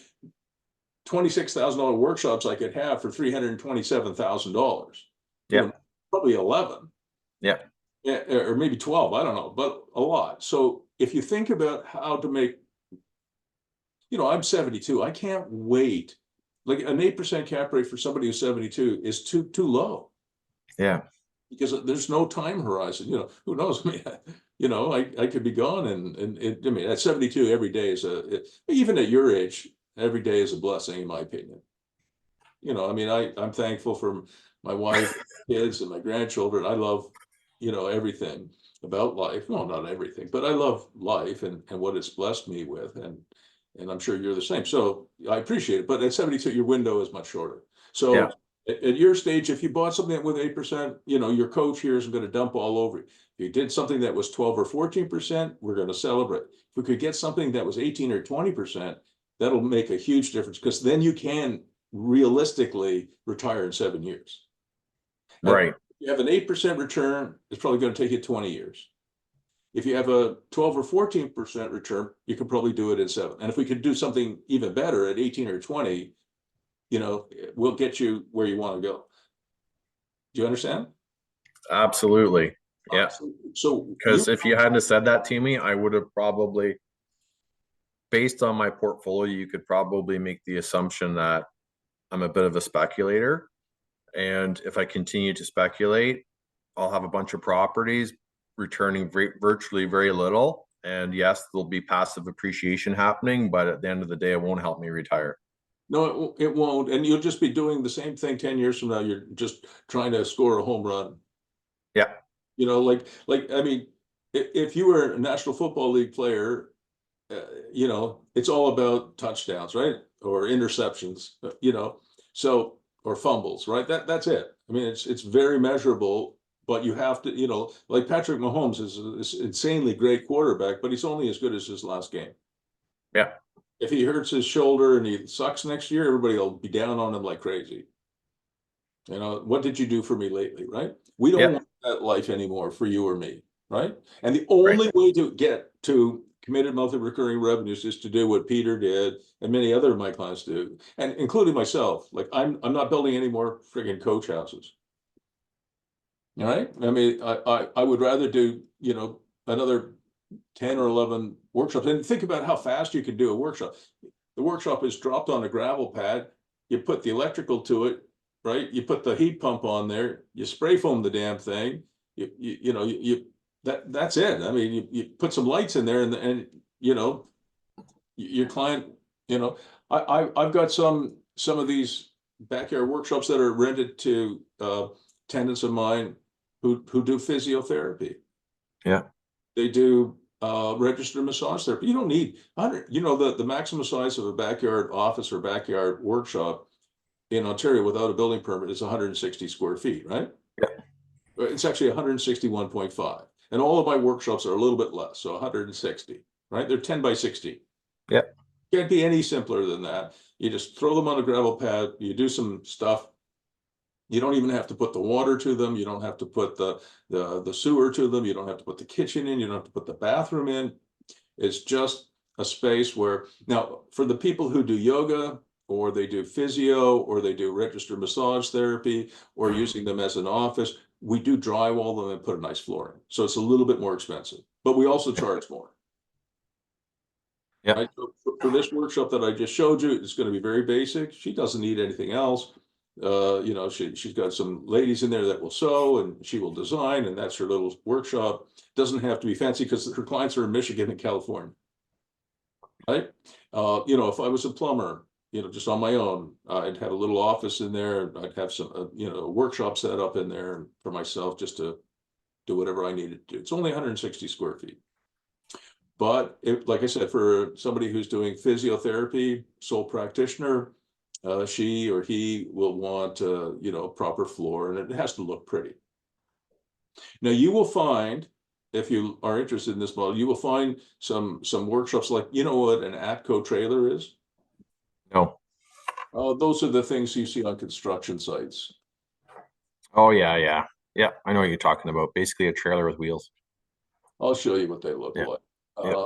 $26,000 workshops I could have for $327,000. Yeah. Probably 11. Yeah. Yeah, or maybe 12, I don't know, but a lot. So if you think about how to make, I'm 72, I can't wait. Like an 8% cap rate for somebody who's 72 is too low, Yeah. because there's no time horizon. Who knows? I mean, I could be gone, and I mean, at 72, every day even at your age, every day is a blessing, in my opinion. I mean, I'm thankful for my wife, kids, and my grandchildren. I love, everything about life. Well, not everything, but I love life and what it's blessed me with. And I'm sure you're the same. So I appreciate it. But at 72, your window is much shorter. So Yeah. at your stage, if you bought something with 8%, your coach here isn't going to dump all over you. If you did something that was 12 or 14%, we're going to celebrate. If we could get something that was 18 or 20%, that'll make a huge difference, because then you can realistically retire in 7 years. Right. If you have an 8% return, it's probably going to take you 20 years. If you have a 12 or 14% return, you can probably do it in 7. And if we could do something even better at 18 or 20, we'll get you where you want to go. Do you understand? Absolutely. Yeah. So Because if you hadn't said that to me, I would have probably, based on my portfolio, you could probably make the assumption that I'm a bit of a speculator. And if I continue to speculate, I'll have a bunch of properties returning virtually very little. And yes, there'll be passive appreciation happening, but at the end of the day, it won't help me retire. No, it won't. And you'll just be doing the same thing 10 years from now. You're just trying to score a home run. Yeah. I mean, if you were a National Football League player, it's all about touchdowns, right? Or interceptions, so, or fumbles, right? That's it. I mean, it's very measurable, but you have to, like Patrick Mahomes is this insanely great quarterback, but he's only as good as his last game. Yeah. If he hurts his shoulder and he sucks next year, everybody will be down on him like crazy. You know, what did you do for me lately, right? We don't Yep. want that life anymore for you or me, right? And the Right. only way to get to committed monthly recurring revenues is to do what Peter did and many other of my clients do, and including myself. Like I'm not building any more friggin' coach houses. All right. I mean, I would rather do, you know, another 10 or 11 workshops. And think about how fast you can do a workshop. The workshop is dropped on a gravel pad. You put the electrical to it, right? You put the heat pump on there. You spray foam the damn thing. You know, that's it. I mean, you put some lights in there, and you know, your client, you know, I've got some of these backyard workshops that are rented to tenants of mine who do physiotherapy. Yeah. They do registered massage therapy. You don't need 100. You know, the maximum size of a backyard office or backyard workshop in Ontario without a building permit is 160 square feet, right? Yeah. It's actually 161.5. And all of my workshops are a little bit less, so 160, right? They're 10 by 60. Yeah. Can't be any simpler than that. You just throw them on a gravel pad, you do some stuff. You don't even have to put the water to them. You don't have to put the sewer to them. You don't have to put the kitchen in. You don't have to put the bathroom in. It's just a space where, now for the people who do yoga or they do physio or they do registered massage therapy or using them as an office, we do drywall them and put a nice floor in. So it's a little bit more expensive, but we also charge more. Yeah. Right? So for this workshop that I just showed you, it's going to be very basic. She doesn't need anything else. You know, she's got some ladies in there that will sew and she will design, and that's her little workshop. Doesn't have to be fancy because her clients are in Michigan and California, right? You know, if I was a plumber, you know, just on my own, I'd have a little office in there. I'd have some, you know, a workshop set up in there for myself just to do whatever I needed to do. It's only 160 square feet. But if, like I said, for somebody who's doing physiotherapy, sole practitioner, she or he will want, you know, proper floor, and it has to look pretty. Now you will find, if you are interested in this model, you will find some workshops like, you know what an ATCO trailer is? No. Those are the things you see on construction sites. Oh yeah, yeah. Yeah. I know what you're talking about. Basically a trailer with wheels. I'll show you what they look Yeah. like. Yeah.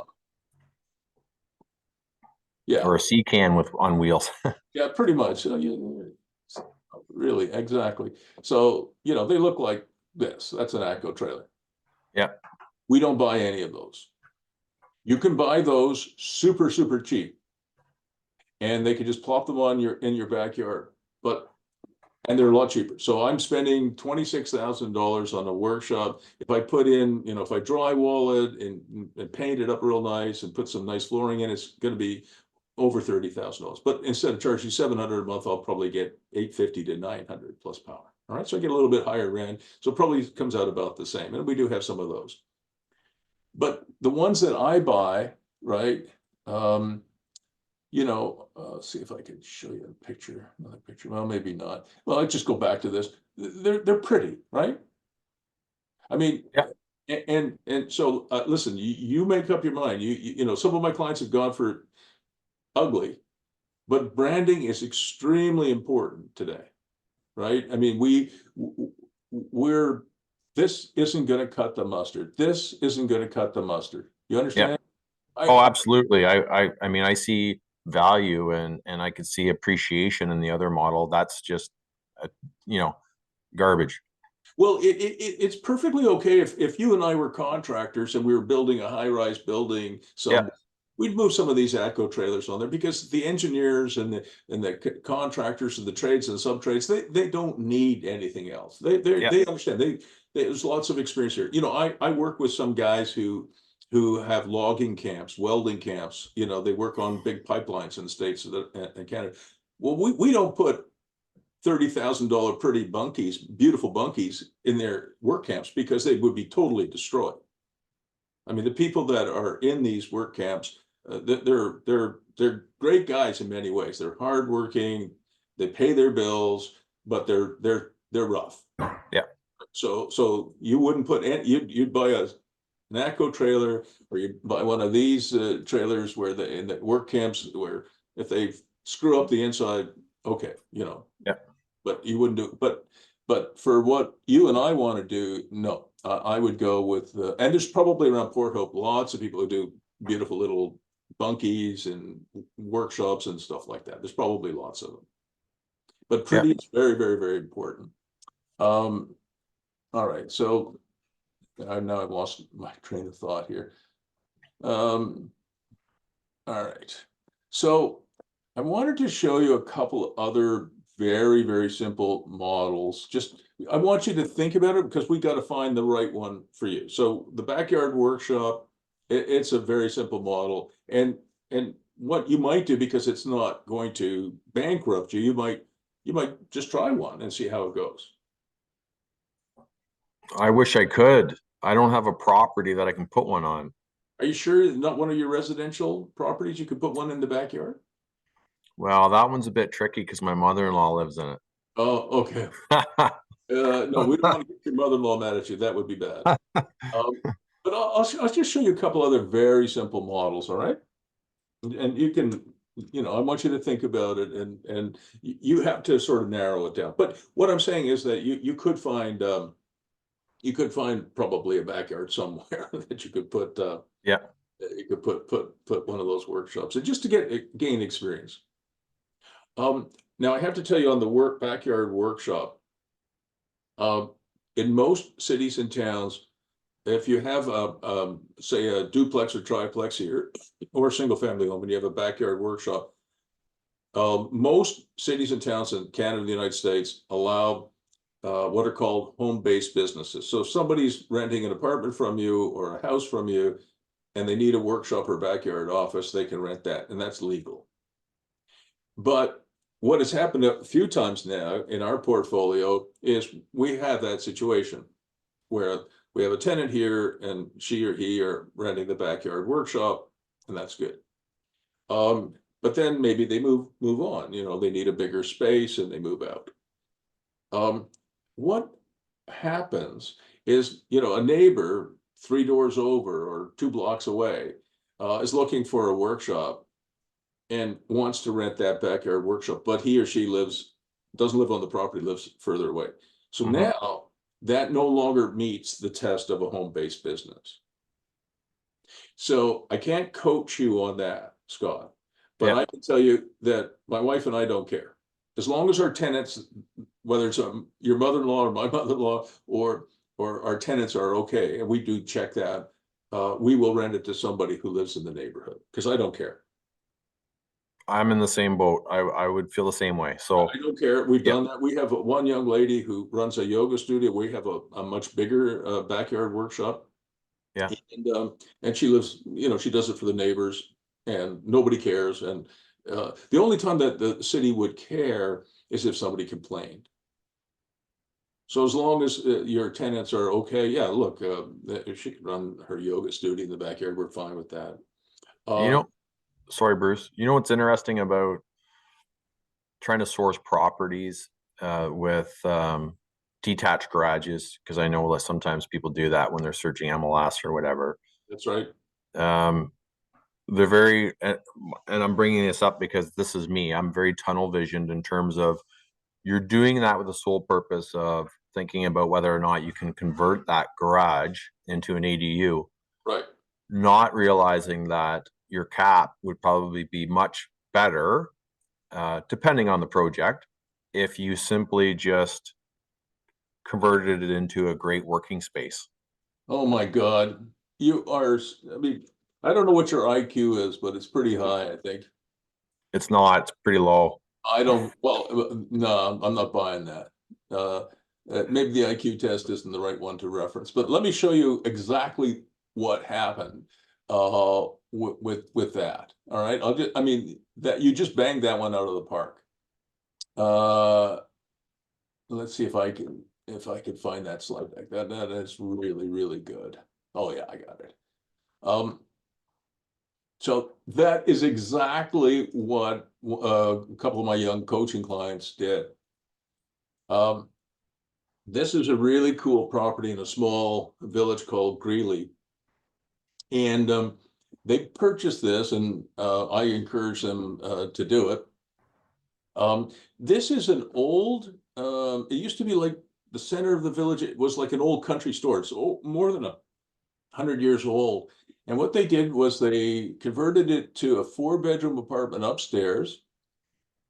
Yeah, Or a sea can with on wheels. yeah, pretty much. Really, exactly. So, you know, they look like this. That's an ATCO trailer. Yeah. We don't buy any of those. You can buy those super, super cheap, and they can just plop them on in your backyard. And they're a lot cheaper. So I'm spending $26,000 on a workshop. If I put in, you know, if I drywall it and paint it up real nice and put some nice flooring in, it's going to be over $30,000. But instead of charging $700 a month, I'll probably get $850 to $900 plus power. All right, so I get a little bit higher rent. So it probably comes out about the same. And we do have some of those. But the ones that I buy, right? You know, see if I can show you a picture, another picture. Well, maybe not. Well, I just go back to this. They're pretty, right? I mean, Yeah. and so listen, you make up your mind. You know, some of my clients have gone for ugly, but branding is extremely important today, right? I mean, we're this isn't going to cut the mustard. This isn't going to cut the mustard. You Yeah. understand? Oh, absolutely. I mean, I see value and I could see appreciation in the other model. That's just, you know, garbage. Well, it's perfectly okay if you and I were contractors and we were building a high-rise building, Yeah. we'd move some of these ATCO trailers on there because the engineers and the contractors and the trades and sub-trades, they don't need anything else. Yeah. They understand. There's lots of experience here. You know, I work with some guys who have logging camps, welding camps. You know, they work on big pipelines in the States and Canada. Well, we don't put $30,000 pretty bunkies, beautiful bunkies in their work camps because they would be totally destroyed. I mean, the people that are in these work camps, they're great guys in many ways. They're hardworking, they pay their bills, but they're rough. Yeah. So you wouldn't put you'd buy an ATCO trailer, or you buy one of these trailers where in the work camps where if they screw up the inside, okay, you know. Yeah. but you wouldn't do, but for what you and I want to do, no, I would go with, and there's probably around Port Hope, lots of people who do beautiful little bunkies and workshops and stuff like that. There's probably lots of them, but Yeah. pretty is very, very, very important. All right, so now I've lost my train of thought here. All right, so I wanted to show you a couple of other very, very simple models. Just, I want you to think about it because we got to find the right one for you. So the backyard workshop, it's a very simple model. And what you might do, because it's not going to bankrupt you, you might just try one and see how it goes. I wish I could. I don't have a property that I can put one on. Are you sure not one of your residential properties? You could put one in the backyard? Well, that one's a bit tricky because my mother-in-law lives in Oh, okay. No, we don't want to get your mother-in-law mad at you. That would be bad. But I'll just show you a couple other very simple models, all right? And you can, I want you to think about it, and you have to sort of narrow it down. But what I'm saying is that you could find probably a backyard somewhere that you could put Yeah. you could put one of those workshops, and just to gain experience. Now I have to tell you, on the backyard workshop, in most cities and towns, if you have say a duplex or triplex here, or a single family home, and you have a backyard workshop, most cities and towns in Canada and the United States allow what are called home-based businesses. So if somebody's renting an apartment from you or a house from you, and they need a workshop or backyard office, they can rent that, and that's legal. But what has happened a few times now in our portfolio is we have that situation where we have a tenant here and she or he are renting the backyard workshop, and that's good. But then maybe they move on, they need a bigger space and they move out. What happens is, a neighbor 3 doors over or 2 blocks away is looking for a workshop and wants to rent that backyard workshop, but he or she doesn't live on the property, lives further away. So now that no longer meets the test of a home-based business. So I can't coach you on that, Scott, but I can tell you that my wife and I don't care. As long as our tenants, whether it's your mother-in-law or my mother-in-law, or our tenants are okay, and we do check that, we will rent it to somebody who lives in the neighborhood, because I don't care. I'm in the same boat. I would feel the same way. So I don't care. We've done that. We have one young lady who runs a yoga studio. We have a much bigger backyard workshop. yeah, And she lives, she does it for the neighbors, and nobody cares. And the only time that the city would care is if somebody complained. So as long as your tenants are okay, yeah, look, if she can run her yoga studio in the backyard, we're fine with that. Sorry, Bruce. You know what's interesting about trying to source properties with detached garages? Because I know that sometimes people do that when they're searching MLS or whatever. That's right. They're very, and I'm bringing this up because this is me. I'm very tunnel visioned in terms of you're doing that with the sole purpose of thinking about whether or not you can convert that garage into an ADU. Right. Not realizing that your cap would probably be much better, depending on the project, if you simply just converted it into a great working space. Oh my God. I don't know what your IQ is, but it's pretty high, I think. It's not, it's pretty low. No, I'm not buying that. Maybe the IQ test isn't the right one to reference, but let me show you exactly what happened with that. All right. That you just banged that one out of the park. Let's see if I can find that slide deck. That is really, really good. Oh yeah, I got it. So that is exactly what a couple of my young coaching clients did. This is a really cool property in a small village called Greely. And they purchased this, and I encourage them to do it. This is an old it used to be like the center of the village. It was like an old country store. It's more than 100 years old. And what they did was they converted it to a 4-bedroom apartment upstairs,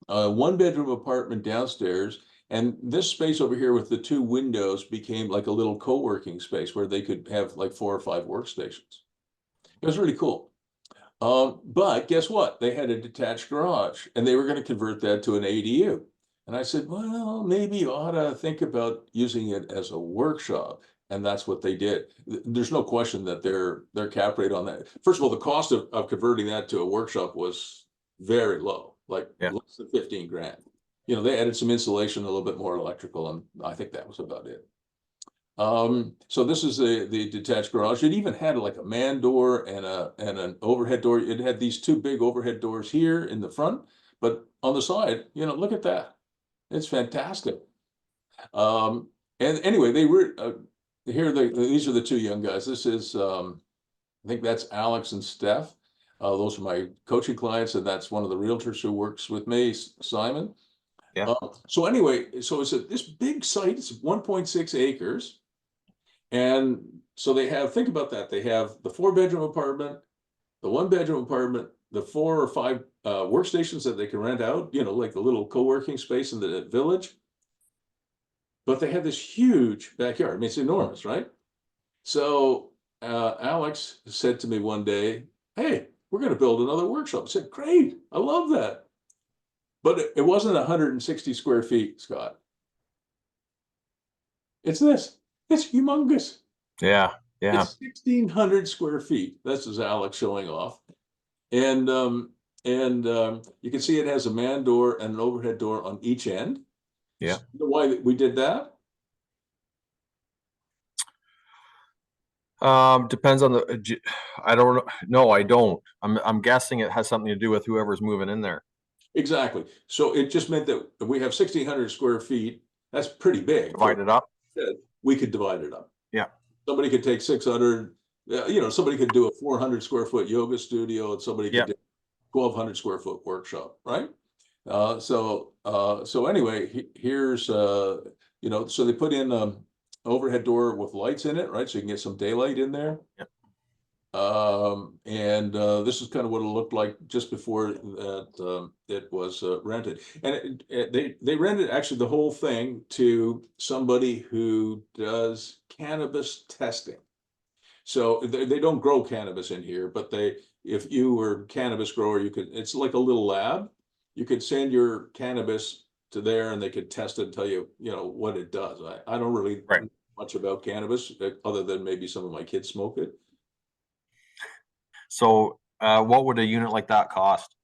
a 1-bedroom apartment downstairs. And this space over here with the 2 windows became like a little co-working space where they could have like 4 or 5 workstations. It was really cool. But guess what? They had a detached garage and they were going to convert that to an ADU. And I said, well, maybe you ought to think about using it as a workshop. And that's what they did. There's no question that their cap rate on that. First of all, the cost of converting that to a workshop was very low, like Yeah. less than 15 grand. You know, they added some insulation, a little bit more electrical, and I think that was about it. So this is the detached garage. It even had like a man door and an overhead door. It had these 2 big overhead doors here in the front, but on the side, you know, look at that. It's fantastic. And anyway, they were here. These are the 2 young guys. This is I think that's Alex and Steph. Those are my coaching clients, and that's one of the realtors who works with me, Simon. Yeah. So anyway, so it's this big site. It's 1.6 acres. And so they have, think about that. They have the 4-bedroom apartment, the 1-bedroom apartment, the 4 or 5 workstations that they can rent out, you know, like the little co-working space in the village. But they have this huge backyard. I mean, it's enormous, right? So Alex said to me one day, hey, we're going to build another workshop. I said, great, I love that. But it wasn't 160 square feet, Scott. It's this. It's humongous. Yeah. Yeah. It's 1,600 square feet. This is Alex showing off. And you can see it has a man door and an overhead door on each end. Yeah. You know why we did that? Depends on the, I don't know. No, I don't. I'm guessing it has something to do with whoever's moving in there. Exactly. So it just meant that we have 1,600 square feet. That's pretty big. Divide it up. We could divide it up. Yeah. Somebody could take 600, you know, somebody could do a 400 square foot yoga studio, and somebody could do 1,200 square foot workshop, right? So anyway, here's you know, so they put in overhead door with lights in it, right? So you can get some daylight in there. Yep. And this is kind of what it looked like just before that it was rented. And they rented actually the whole thing to somebody who does cannabis testing. So they don't grow cannabis in here, but if you were a cannabis grower, it's like a little lab. You could send your cannabis to there and they could test it and tell you, you know, what it does. I don't really know much about cannabis other than maybe some of my kids smoke it. So what would a unit like that cost?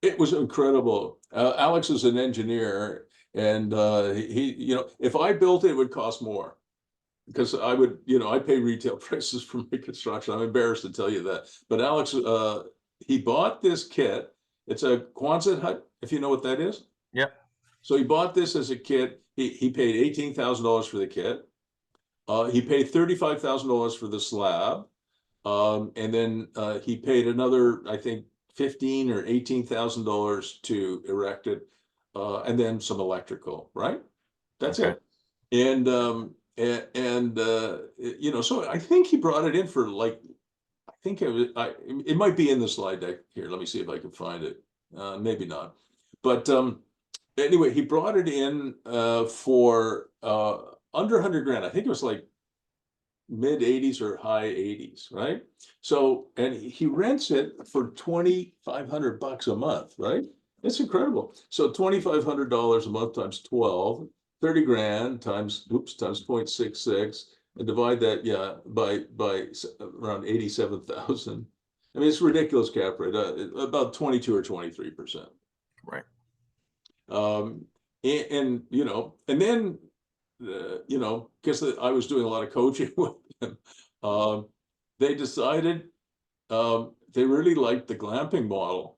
It was incredible. Alex is an engineer, and he, you know, if I built it, it would cost more because I would, you know, I pay retail prices for my construction. I'm embarrassed to tell you that. But Alex, he bought this kit. It's a Quonset hut, if you know what that is. Yeah. So he bought this as a kit. He paid $18,000 for the kit. He paid $35,000 for the slab. And then he paid another, I think, $15,000 or $18,000 to erect it, and then some electrical, right? That's it. And you know, so I think he brought it in for like, I think it might be in the slide deck here. Let me see if I can find it. Maybe not, but anyway, he brought it in for under 100 grand. I think it was like mid 80s or high 80s, right? So, and he rents it for $2,500 a month, right? It's incredible. So $2,500 a month times 12, 30 grand times 0.66, and divide that, yeah, by around 87,000. I mean, it's ridiculous cap rate, about 22 or 23%. Right. And you know, and then you know, because I was doing a lot of coaching with them, they decided they really liked the glamping model,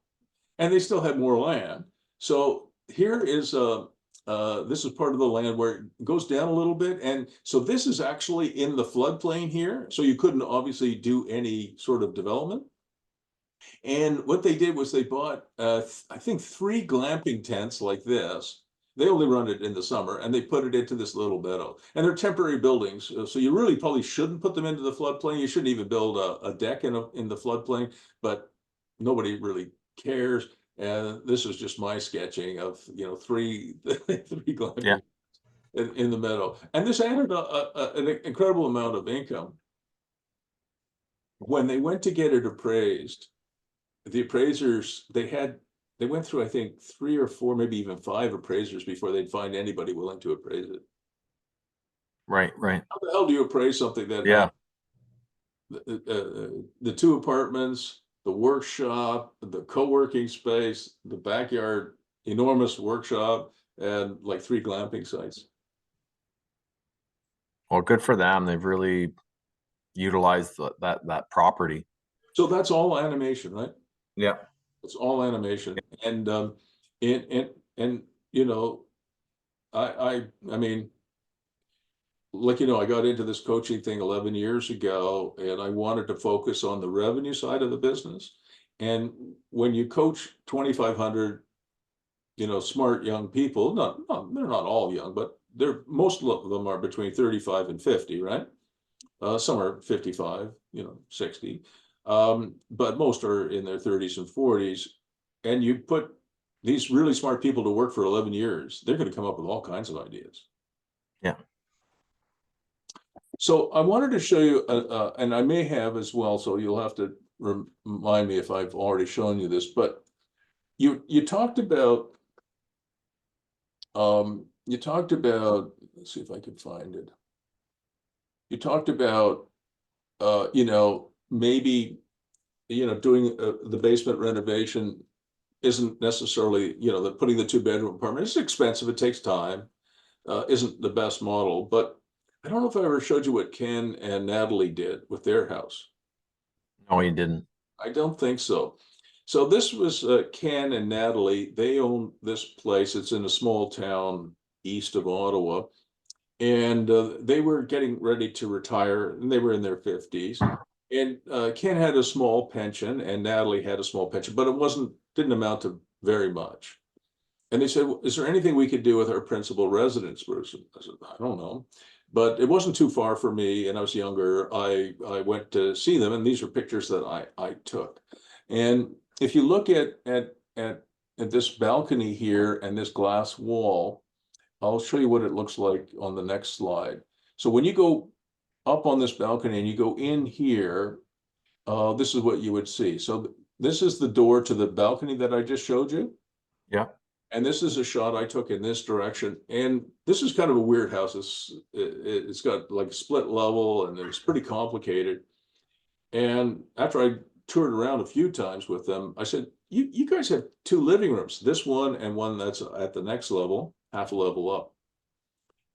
and they still had more land. So here is this is part of the land where it goes down a little bit, and so this is actually in the floodplain here. So you couldn't obviously do any sort of development. And what they did was they bought, I think, 3 glamping tents like this. they only run it in the summer, and they put it into this little meadow. And they're temporary buildings, so you really probably shouldn't put them into the floodplain. You shouldn't even build a deck in the floodplain, but nobody really cares. And this is just my sketching of, you know, three glamping Yeah. in the meadow. And this added an incredible amount of income. When they went to get it appraised, the appraisers, they went through, I think, 3 or 4, maybe even 5 appraisers before they'd find anybody willing to appraise it. Right. How the hell do you appraise something that Yeah. the 2 apartments, the workshop, the co-working space, the backyard, enormous workshop, and like 3 glamping sites? Well, good for them. They've really utilized that property. So that's all animation, right? Yeah. It's all animation. And and you know, I mean, like, you know, I got into this coaching thing 11 years ago, and I wanted to focus on the revenue side of the business. And when you coach 2,500, you know, smart young people, they're not all young, but most of them are between 35 and 50, right? Some are 55, you know, 60. But most are in their 30s and 40s. And you put these really smart people to work for 11 years, they're going to come up with all kinds of ideas. Yeah. So I wanted to show you, and I may have as well, so you'll have to remind me if I've already shown you this, but you talked about, let's see if I can find it. You talked about, you know, maybe, you know, doing the basement renovation isn't necessarily, you know, that putting the 2-bedroom apartment is expensive, it takes time, isn't the best model. But I don't know if I ever showed you what Ken and Nathalie did with their house. No, he didn't. I don't think so. So this was Ken and Nathalie. They own this place. It's in a small town east of Ottawa. And they were getting ready to retire, and they were in their 50s. And Ken had a small pension, and Nathalie had a small pension, but it didn't amount to very much. And they said, well, is there anything we could do with our principal residence, Bruce? I said, I don't know. But it wasn't too far for me, and I was younger. I went to see them, and these are pictures that I took. And if you look at this balcony here and this glass wall, I'll show you what it looks like on the next slide. So when you go up on this balcony and you go in here, this is what you would see. So this is the door to the balcony that I just showed you. Yeah. And this is a shot I took in this direction. And this is kind of a weird house. It's got like a split level, and it's pretty complicated. And after I toured around a few times with them, I said, you guys have 2 living rooms, this one and one that's at the next level, half a level up.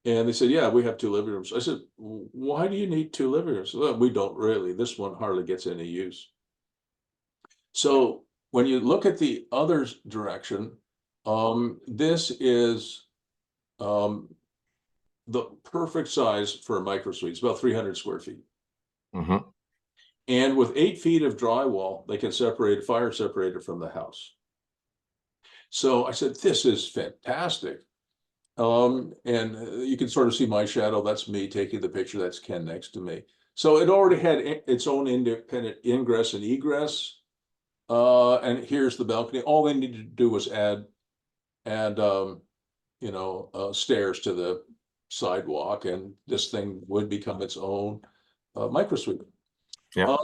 And they said, yeah, we have 2 living rooms. I said, why do you need 2 living rooms? Well, we don't really. This one hardly gets any use. So when you look at the other direction, this is the perfect size for a microsuite. It's about 300 square feet. Mm-hmm. And with 8 feet of drywall, they can separate, fire separated from the house. So I said, this is fantastic. And you can sort of see my shadow. That's me taking the picture. That's Ken next to me. So it already had its own independent ingress and egress. And here's the balcony. All they needed to do was add you know, stairs to the sidewalk, and this thing would become its own microsuite. Yeah.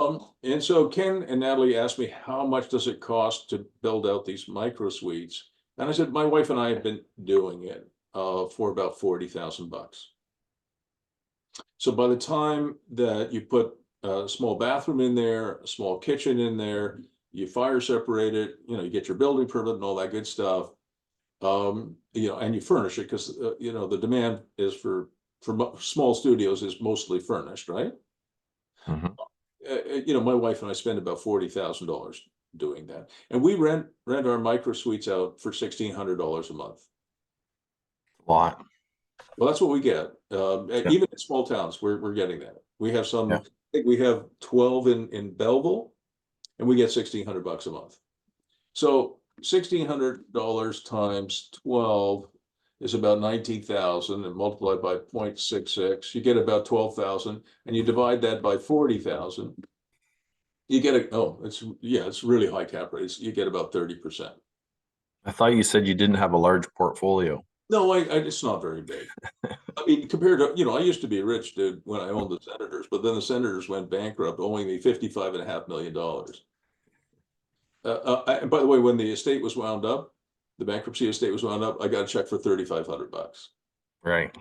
And so Ken and Nathalie asked me, how much does it cost to build out these microsuites? And I said, my wife and I have been doing it for about $40,000. So by the time that you put a small bathroom in there, a small kitchen in there, you fire separate it, you know, you get your building permit and all that good stuff, you know, and you furnish it, because you know, the demand is for small studios is mostly furnished, right? Mm-hmm. You know, my wife and I spend about $40,000 doing that, and we rent our microsuites out for $1,600 a month. A lot. Well, that's what we get. Yeah. Even in small towns, we're getting that. We have some. Yeah. I think we have 12 in Belleville, and we get $1,600 a month. So $1,600 times 12 is about 19,000 and multiplied by 0.66, you get about 12,000, and you divide that by 40,000, you get it's really high cap rates. You get about 30%. I thought you said you didn't have a large portfolio. No, it's not very big. I mean, compared to, I used to be a rich dude when I owned the Senators, but then the Senators went bankrupt, owing me $55.5 million. And by the way, when the estate was wound up, the bankruptcy estate was wound up, I got a check for $3,500. Right.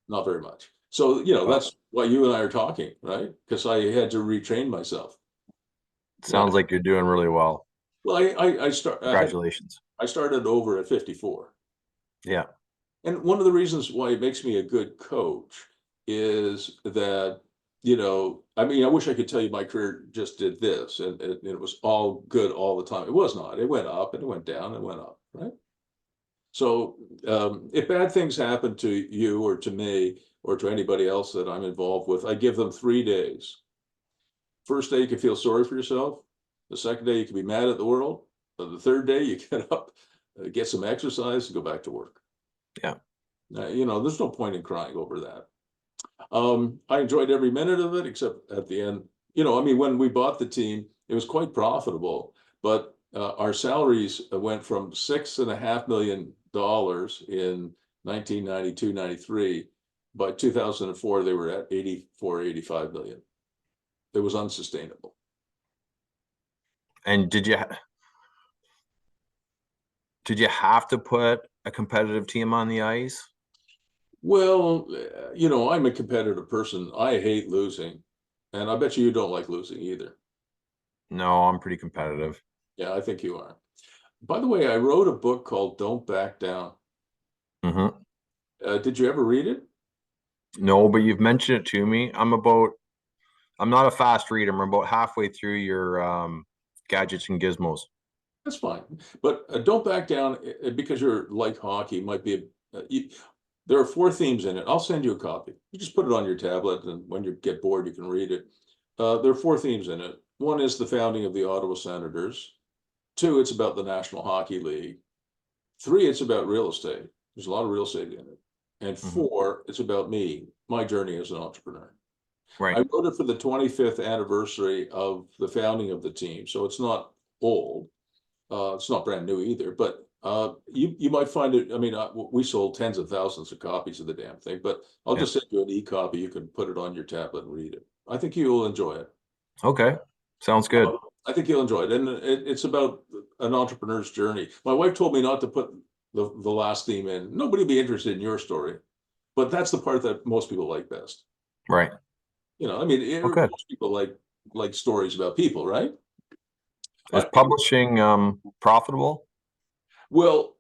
Not very much. So, that's why you and I are talking, right? Because I had to retrain myself. Sounds like you're doing really well. Well, Congratulations. I started over at 54. Yeah. And one of the reasons why it makes me a good coach is that, I mean, I wish I could tell you my career just did this and it was all good all the time. It was not. It went up and it went down and went up, right? So if bad things happen to you or to me or to anybody else that I'm involved with, I give them 3 days. First day, you can feel sorry for yourself. The second day, you can be mad at the world. The third day, you get up, get some exercise, and go back to work. Yeah. There's no point in crying over that. I enjoyed every minute of it, except at the end. I mean, when we bought the team, it was quite profitable, but our salaries went from $6.5 million in 1992, 93. By 2004, they were at 84, 85 million. It was unsustainable. And did you have to put a competitive team on the ice? Well, I'm a competitive person. I hate losing, and I bet you don't like losing either. No, I'm pretty competitive. Yeah, I think you are. By the way, I wrote a book called Don't Back Down. Did you ever read it? No, but you've mentioned it to me. I'm not a fast reader. I'm about halfway through your gadgets and gizmos. That's fine. But Don't Back Down, because you're like hockey, might be there are 4 themes in it. I'll send you a copy. You just put it on your tablet, and when you get bored, you can read it. There are 4 themes in it. One is the founding of the Ottawa Senators. 2, it's about the National Hockey League. 3, it's about real estate. There's a lot of real estate in it. And 4, it's about me, my journey as an entrepreneur. Right. I wrote it for the 25th anniversary of the founding of the team, so it's not old. It's not brand new either, but you might find it. I mean, we sold tens of thousands of copies of the damn thing, but I'll just send you an e-copy. You can put it on your tablet and read it. I think you'll enjoy it. Okay, sounds good. I think you'll enjoy it, and it's about an entrepreneur's journey. My wife told me not to put the last theme in. Nobody will be interested in your story, but that's the part that most people like best. Right. I mean, most people like stories about people, right? Is publishing profitable? Well,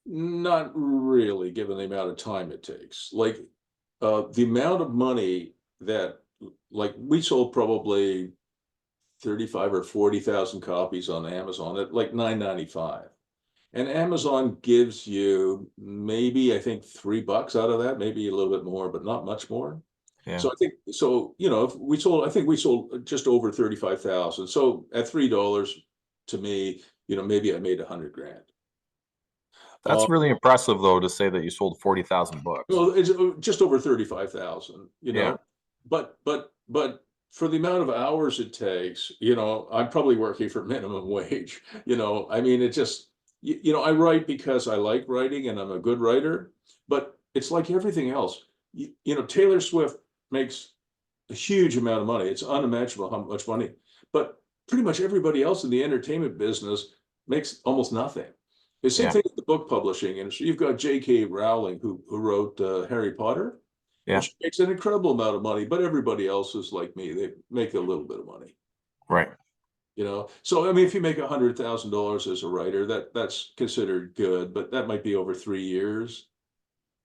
not really, given the amount of time it takes. Like the amount of money that, like, we sold probably 35 or 40,000 copies on Amazon at like $9.95. And Amazon gives you maybe, I think, $3 out of that, maybe a little bit more, but not much more. Yeah. So I think, if I think we sold just over 35,000. So at $3 to me, maybe I made $100,000. That's really impressive, though, to say that you sold 40,000 books. Well, it's just over 35,000, Yeah. but for the amount of hours it takes, I'm probably working for minimum wage. I mean, it just, I write because I like writing and I'm a good writer, but it's like everything else. Taylor Swift makes a huge amount of money. It's unimaginable how much money, but pretty much everybody else in the entertainment business makes almost nothing. The same thing with the book publishing industry. You've got J.K. Rowling, who wrote Harry Potter. Yeah. She makes an incredible amount of money, but everybody else is like me. They make a little bit of money. Right. So I mean, if you make $100,000 as a writer, that's considered good, but that might be over 3 years.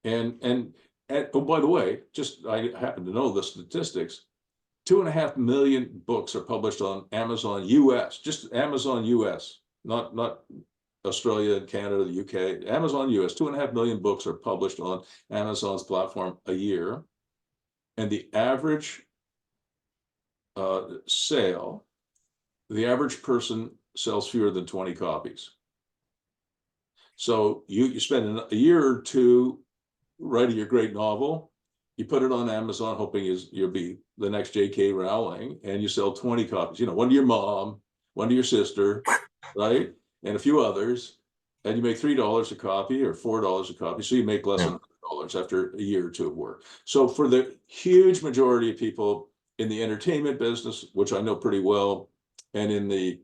And oh, by the way, just I happen to know the statistics. 2.5 million books are published on Amazon US, just Amazon US, not Australia, Canada, the UK, Amazon US. 2.5 million books are published on Amazon's platform a year, and the average sale, the average person sells fewer than 20 copies. So you spend a year or two writing your great novel, you put it on Amazon, hoping you'll be the next J.K. Rowling, and you sell 20 copies, you know, one to your mom, one to your sister, right? And a few others, and you make $3 a copy or $4 a copy. So you make less than $100 after a year or two of work. So for the huge majority of people in the entertainment business, which I know pretty well, and in the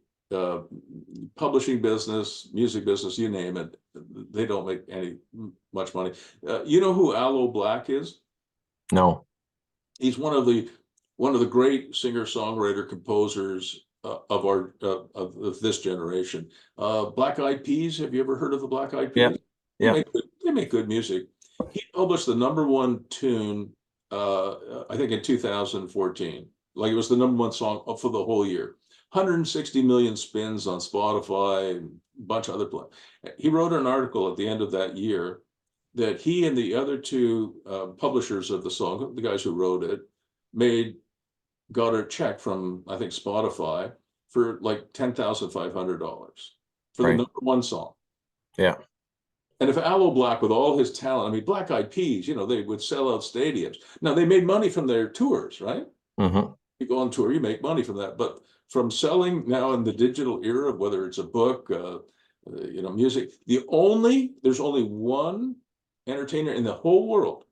publishing business, music business, you name it, they don't make much money. You know who Aloe Black is? No. He's one of the great singer-songwriter composers of this generation. Black Eyed Peas. Have you ever heard of the Black Eyed Yeah. Peas? Yeah. They make good music. He published the #1 tune, I think in 2014. Like it was the #1 song for the whole year. 160 million spins on Spotify, and a bunch of other places. He wrote an article at the end of that year that he and the other two publishers of the song, the guys who wrote it, got a check from, I think, Spotify for like $10,500 for the #1 song. Yeah. And if Aloe Black, with all his talent, I mean, Black Eyed Peas, you know, they would sell out stadiums. Now they made money from their tours, right? Mm-hmm. You go on tour, you make money from that. But from selling now in the digital era, whether it's a book, you know, music, there's only one entertainer in the whole world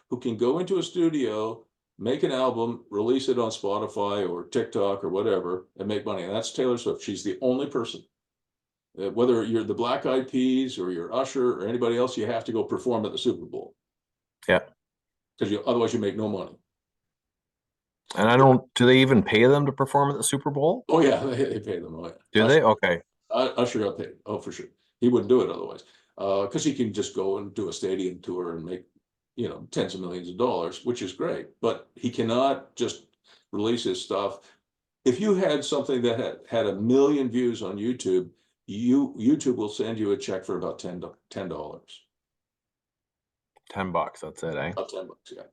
who can go into a studio, make an album, release it on Spotify or TikTok or whatever, and make money. And that's Taylor Swift. She's the only person. Whether you're the Black Eyed Peas or you're Usher or anybody else, you have to go perform at the Super Bowl. Yeah. Because otherwise you make no money. And do they even pay them to perform at the Super Bowl? Oh yeah, they pay them. Oh, yeah. Do they? Okay. Usher got paid. Oh, for sure. He wouldn't do it otherwise. Because he can just go and do a stadium tour and make, you know, tens of millions of dollars, which is great. But he cannot just release his stuff. If you had something that had 1 million views on YouTube, YouTube will send you a check for about $10. $10. That's it, eh? About $10, yeah.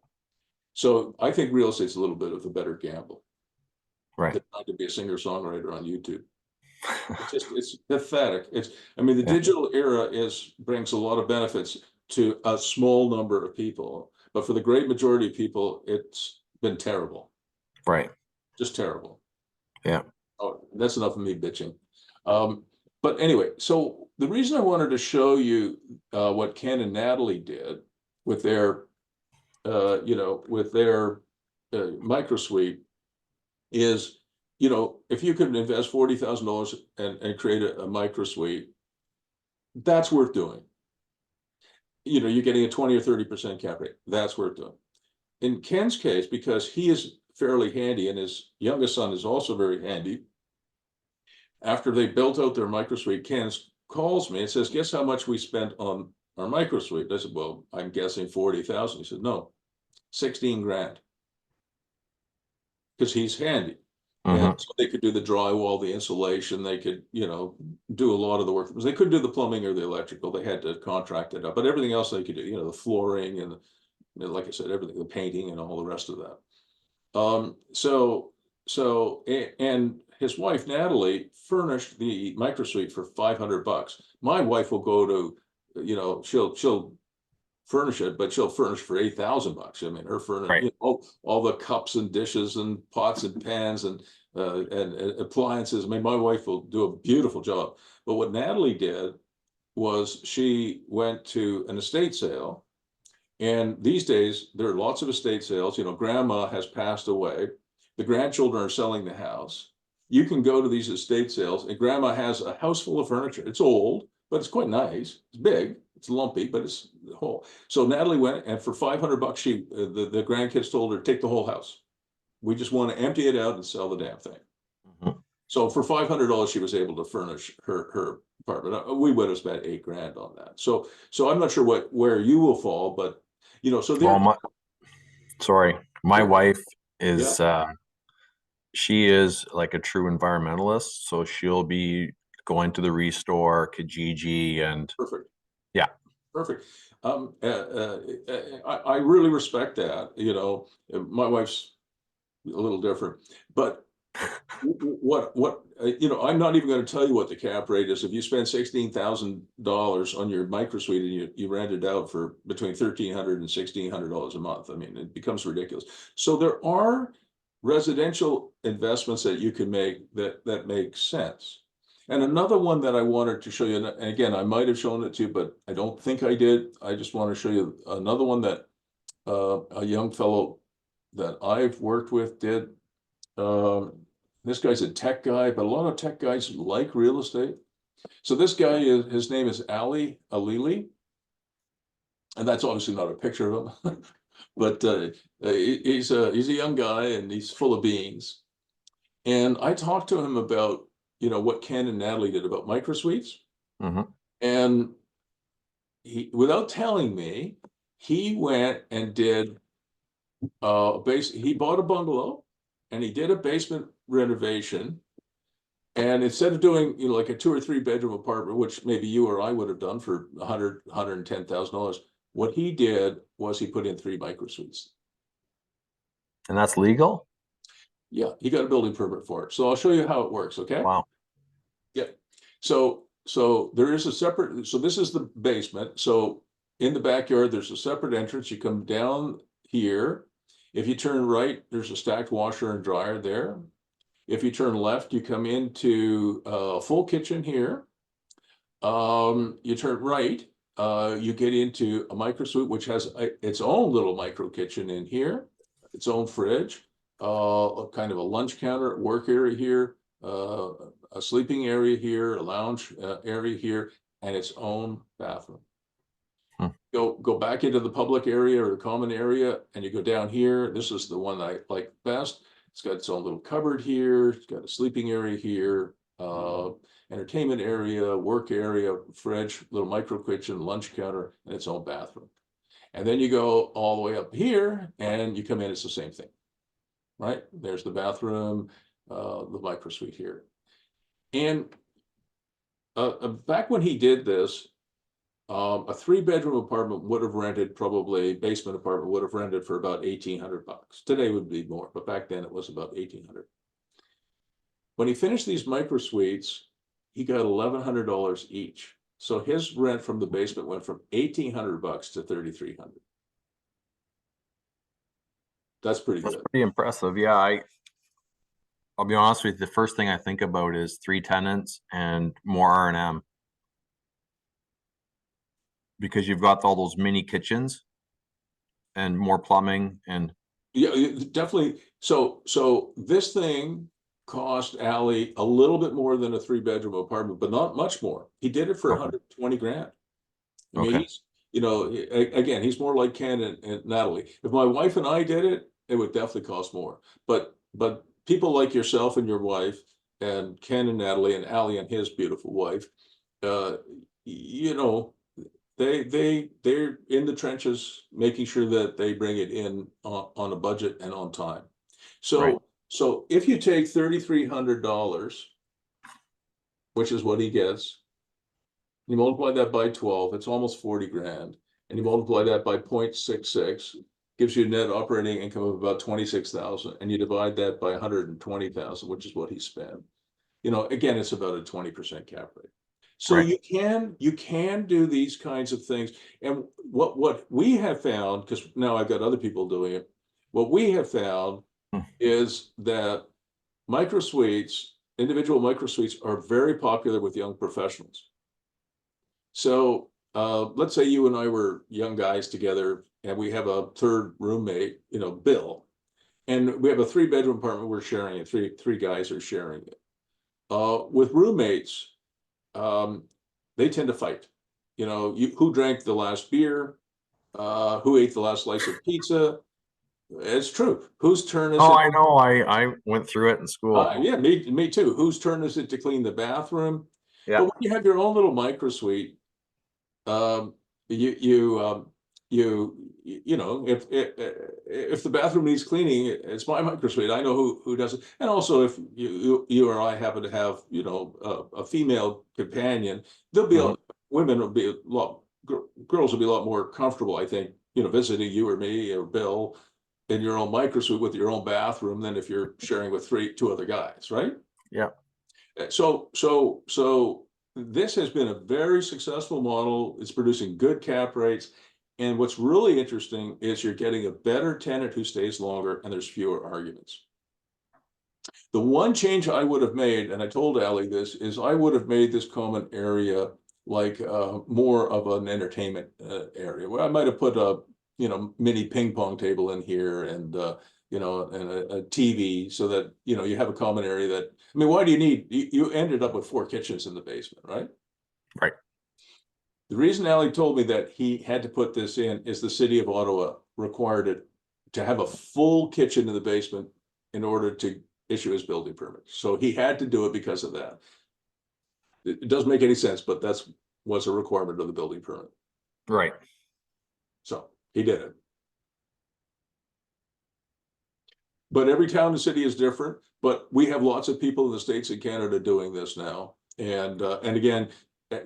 So I think real estate's a little bit of a better gamble. Right. Than not to be a singer-songwriter on YouTube. It's pathetic. I mean, the digital era brings a lot of benefits to a small number of people, but for the great majority of people, it's been terrible. Right. Just terrible. Yeah. Oh, that's enough of me bitching. But anyway, so the reason I wanted to show you what Ken and Nathalie did with their, microsuite is, you know, if you could invest $40,000 and create a microsuite, that's worth doing. You know, you're getting a 20 or 30% cap rate. That's worth doing. In Ken's case, because he is fairly handy and his youngest son is also very handy, after they built out their microsuite, Ken calls me and says, guess how much we spent on our microsuite? I said, well, I'm guessing 40,000. He said, no, 16 grand. Because he's handy. And so they could do the drywall, the insulation, they could, you know, do a lot of the work. They couldn't do the plumbing or the electrical. They had to contract it out, but everything else they could do, you know, the flooring and, like I said, everything, the painting and all the rest of that. And his wife, Nathalie, furnished the microsuite for $500. My wife will go to, you know, she'll furnish it, but she'll furnish for $8,000. I mean, her furniture, you know, all the cups and dishes and pots and pans and appliances. I mean, my wife will do a beautiful job. But what Nathalie did was she went to an estate sale. And these days, there are lots of estate sales. You know, grandma has passed away. The grandchildren are selling the house. You can go to these estate sales, and grandma has a house full of furniture. It's old, but it's quite nice. It's big. It's lumpy, but it's the whole. So Nathalie went, and for $500, the grandkids told her, take the whole house. We just want to empty it out and sell the damn thing. So for $500, she was able to furnish her apartment. We would have spent $8 grand on that. So I'm not sure where you will fall, but you know, so there. My wife is she is like a true environmentalist, so she'll be going to the Restore, Kijiji, and Perfect. Yeah. Perfect. I really respect that. You know, my wife's a little different, but You know, I'm not even going to tell you what the cap rate is. If you spend $16,000 on your microsuite and you rent it out for between $1,300 and $1,600 a month, I mean, it becomes ridiculous. So there are residential investments that you can make that make sense. And another one that I wanted to show you, and again, I might have shown it to you, but I don't think I did. I just want to show you another one that a young fellow that I've worked with did. Um, this guy's a tech guy, but a lot of tech guys like real estate. So this guy his name is Aleali, and that's obviously not a picture of him, but he's a young guy and he's full of beans. And I talked to him about, you know, what Ken and Natalie did about microsuites. Mhm. And he, without telling me, he went and did he bought a bungalow and he did a basement renovation. And instead of doing, you know, like a 2 or 3 bedroom apartment, which maybe you or I would have done for $110,000, what he did was he put in 3 microsuites. And that's legal? Yeah, he got a building permit for it. So I'll show you how it works, okay? Wow. Yeah. So there is a separate, so this is the basement. So in the backyard, there's a separate entrance. You come down here. If you turn right, there's a stacked washer and dryer there. If you turn left, you come into a full kitchen here. You turn right, you get into a microsuite, which has its own little micro kitchen in here, its own fridge, a kind of a lunch counter, work area here, a sleeping area here, a lounge area here, and its own bathroom. Hmm. Go back into the public area or the common area, and you go down here. This is the one I like best. It's got its own little cupboard here. It's got a sleeping area here, entertainment area, work area, fridge, little micro kitchen, lunch counter, and its own bathroom. And then you go all the way up here, and you come in. It's the same thing, right? There's the bathroom, the micro suite here. And back when he did this, a 3 bedroom apartment would have rented, probably basement apartment would have rented for about $1,800. Today would be more, but back then it was about 1,800. When he finished these micro suites, he got $1,100 each. So his rent from the basement went from $1,800 to $3,300. That's pretty That's good. pretty impressive. Yeah, I'll be honest with you, the first thing I think about is 3 tenants and more R&M. Because you've got all those mini kitchens and more plumbing and Yeah, definitely. So this thing cost Ali a little bit more than a 3 bedroom apartment, but not much more. He did it for okay. 120 grand. I mean, Okay. he's, you know, again, he's more like Ken and Natalie. If my wife and I did it, it would definitely cost more. But people like yourself and your wife and Ken and Natalie and Ali and his beautiful wife, uh, you know, they're in the trenches making sure that they bring it in on a budget and on time. Right. So if you take $3,300, which is what he gets, you multiply that by 12, it's almost 40 grand. And you multiply that by 0.66, gives you a net operating income of about 26,000. And you divide that by 120,000, which is what he spent. You know, again, it's about a 20% cap rate. So Right. you can do these kinds of things. And what we have found, because now I've got other people doing it, what we have found Hmm. is that microsuites, individual microsuites, are very popular with young professionals. So let's say you and I were young guys together and we have a third roommate, you know, Bill, and we have a 3 bedroom apartment, we're sharing it, three guys are sharing it. With roommates, they tend to fight. You know, who drank the last beer, who ate the last slice of pizza. It's true. Whose turn is Oh, it? I know. I went through it in school. Yeah, me too. Whose turn is it to clean the bathroom? Yeah. But when you have your own little micro suite, um, you you you know, if the bathroom needs cleaning, it's my micro suite. I know who does it. And also, if you or I happen to have, you know, a female companion, there'll be Mhm. women will be a lot, girls will be a lot more comfortable, I think, you know, visiting you or me or Bill. in your own microsuite with your own bathroom than if you're sharing with two other guys, right? Yeah. So this has been a very successful model. It's producing good cap rates. And what's really interesting is you're getting a better tenant who stays longer and there's fewer arguments. The one change I would have made, and I told Ali this, is I would have made this common area like more of an entertainment area where I might have put a mini ping pong table in here and and a TV so that you have a common area that, I mean, why do you need, you ended up with 4 kitchens in the basement, right? Right. The reason Ali told me that he had to put this in is the city of Ottawa required it to have a full kitchen in the basement in order to issue his building permit. So he had to do it because of that. It doesn't make any sense, but that's was a requirement of the building permit. Right. So he did it. But every town and city is different. But we have lots of people in the States and Canada doing this now. And again,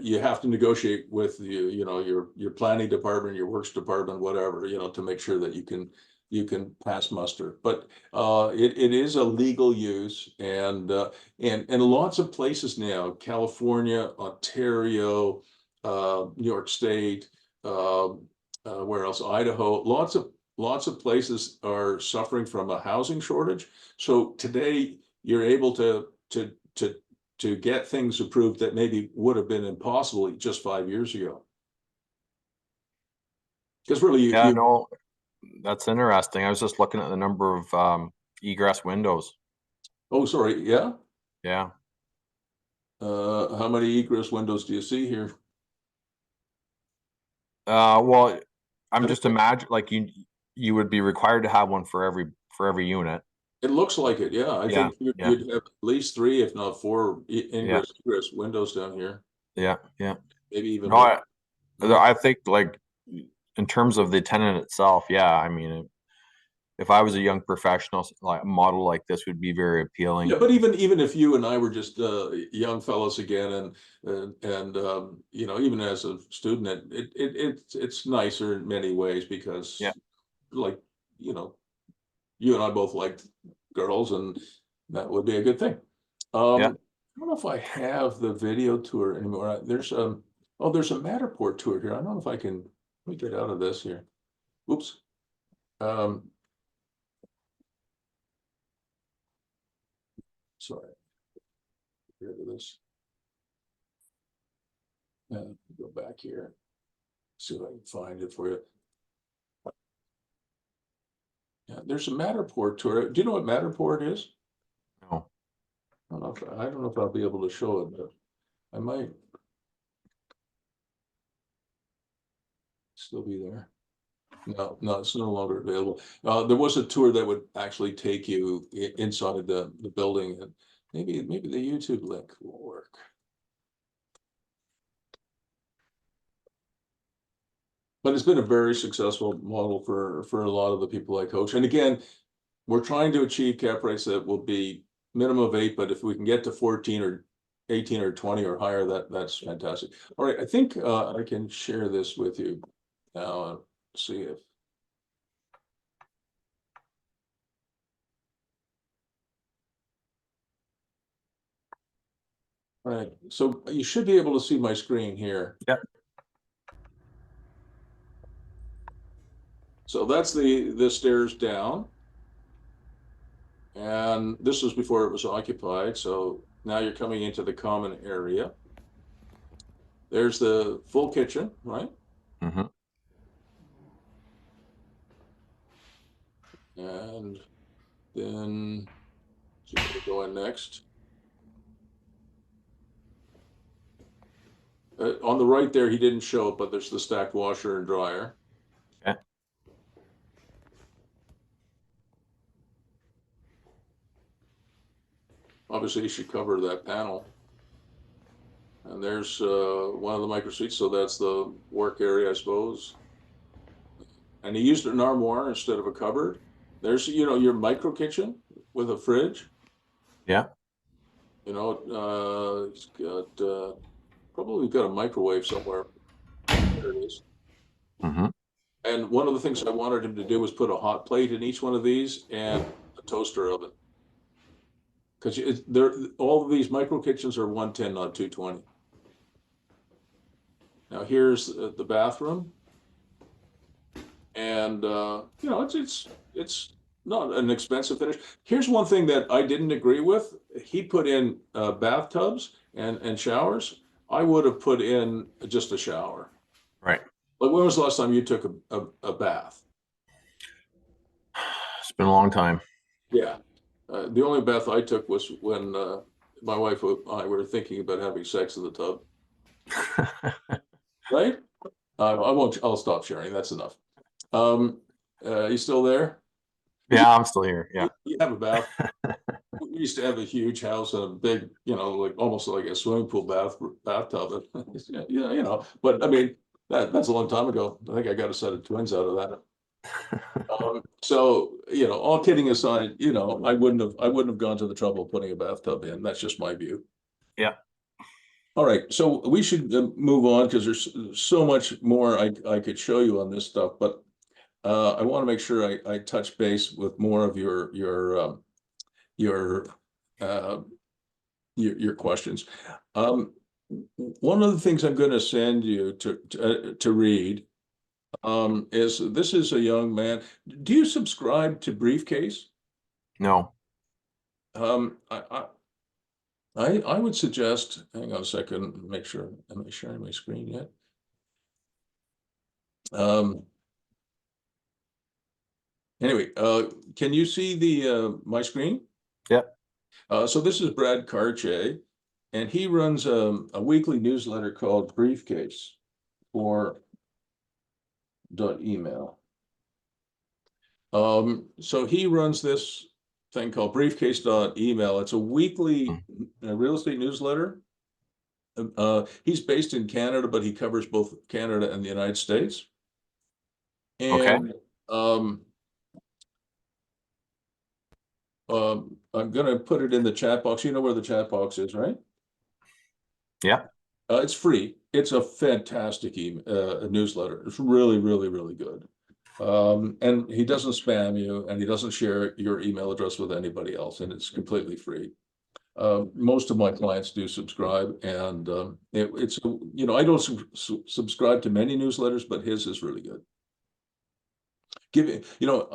you have to negotiate with your planning department, your works department, whatever, to make sure that you can pass muster. But it is a legal use, and lots of places now, California, Ontario, New York State, where else? Idaho, lots of places are suffering from a housing shortage. So today you're able to get things approved that maybe would have been impossible just 5 years ago. Because really, no, that's interesting. I was just looking at the number of egress windows. Oh, sorry. Yeah. Yeah. How many egress windows do you see here? Well, I'm just imagine like you would be required to have one for every unit. It looks like it. Yeah, I think you'd Yeah. have at least 3, if not 4, ingress egress windows down here. Yeah. Maybe even No, more. I think like in terms of the tenant itself, yeah. I mean, if I was a young professional, like a model like this would be very appealing. Yeah, but even if you and I were just young fellows again, and even as a student, it's nicer in many ways because, like, you and I both liked girls, and that would be a good thing. I don't know if I have the video tour anymore. There's a Matterport tour here. I don't know if I can. Let me get out of this here. Oops. Sorry. Get rid of this. Go back here. See if I can find it for you. Yeah, there's a Matterport tour. Do you know what Matterport is? No. I don't know if I'll be able to show it, but I might still be there. No, it's no longer available. There was a tour that would actually take you inside the building, and maybe the YouTube link will work. But it's been a very successful model for a lot of the people I coach. And again, we're trying to achieve cap rates that will be minimum of 8, but if we can get to 14 or 18 or 20 or higher, that's fantastic. All right, I think I can share this with you now. See if. All right, so you should be able to see my screen here. Yeah. So that's the stairs down. And this was before it was occupied. So now you're coming into the common area. There's the full kitchen, right? Mm-hmm. And then so you go in next. On the right there, he didn't show it, but there's the stacked washer and dryer. Okay. Obviously, you should cover that panel. And there's one of the microsuites, so that's the work area, I suppose. And he used an armoire instead of a cupboard. There's, your micro kitchen with a fridge. Yeah. He's got probably got a microwave somewhere. There it is. Mm-hmm. And one of the things I wanted him to do was put a hot plate in each one of these and a toaster oven. Because they're all of these micro kitchens are 110, not 220. Now here's the bathroom, and you know, it's not an expensive finish. Here's one thing that I didn't agree with. He put in bathtubs and showers. I would have put in just a shower. Right. Like, when was the last time you took a bath? It's been a long time. Yeah. The only bath I took was when my wife and I were thinking about having sex in the tub. Right? I won't. I'll stop sharing. That's enough. You still there? Yeah, I'm still here. Yeah. You have a bath. We used to have a huge house and a big, you know, like almost like a swimming pool bathtub. Yeah, you know. But I mean, that's a long time ago. I think I got a set of twins out of that. So, you know, all kidding aside, you know, I wouldn't have gone to the trouble of putting a bathtub in. That's just my view. Yeah. All right, so we should move on, because there's so much more I could show you on this stuff, but I want to make sure I touch base with more of your questions. One of the things I'm going to send you to read is, this is a young man. Do you subscribe to Briefcase? No. I would suggest, hang on a second, make sure, am I sharing my screen yet? Anyway, can you see the my screen? Yeah. So this is Brad Cartier, and he runs a weekly newsletter called Briefcase for .email. So he runs this thing called briefcase.email. It's a weekly real estate newsletter. He's based in Canada, but he covers both Canada and the United States. Okay. And I'm gonna put it in the chat box. You know where the chat box is, right? Yeah. It's free. It's a fantastic newsletter. It's really, really, really good. And he doesn't spam you, and he doesn't share your email address with anybody else, and it's completely free. Most of my clients do subscribe, and it's, you know, I don't subscribe to many newsletters, but his is really good. You know,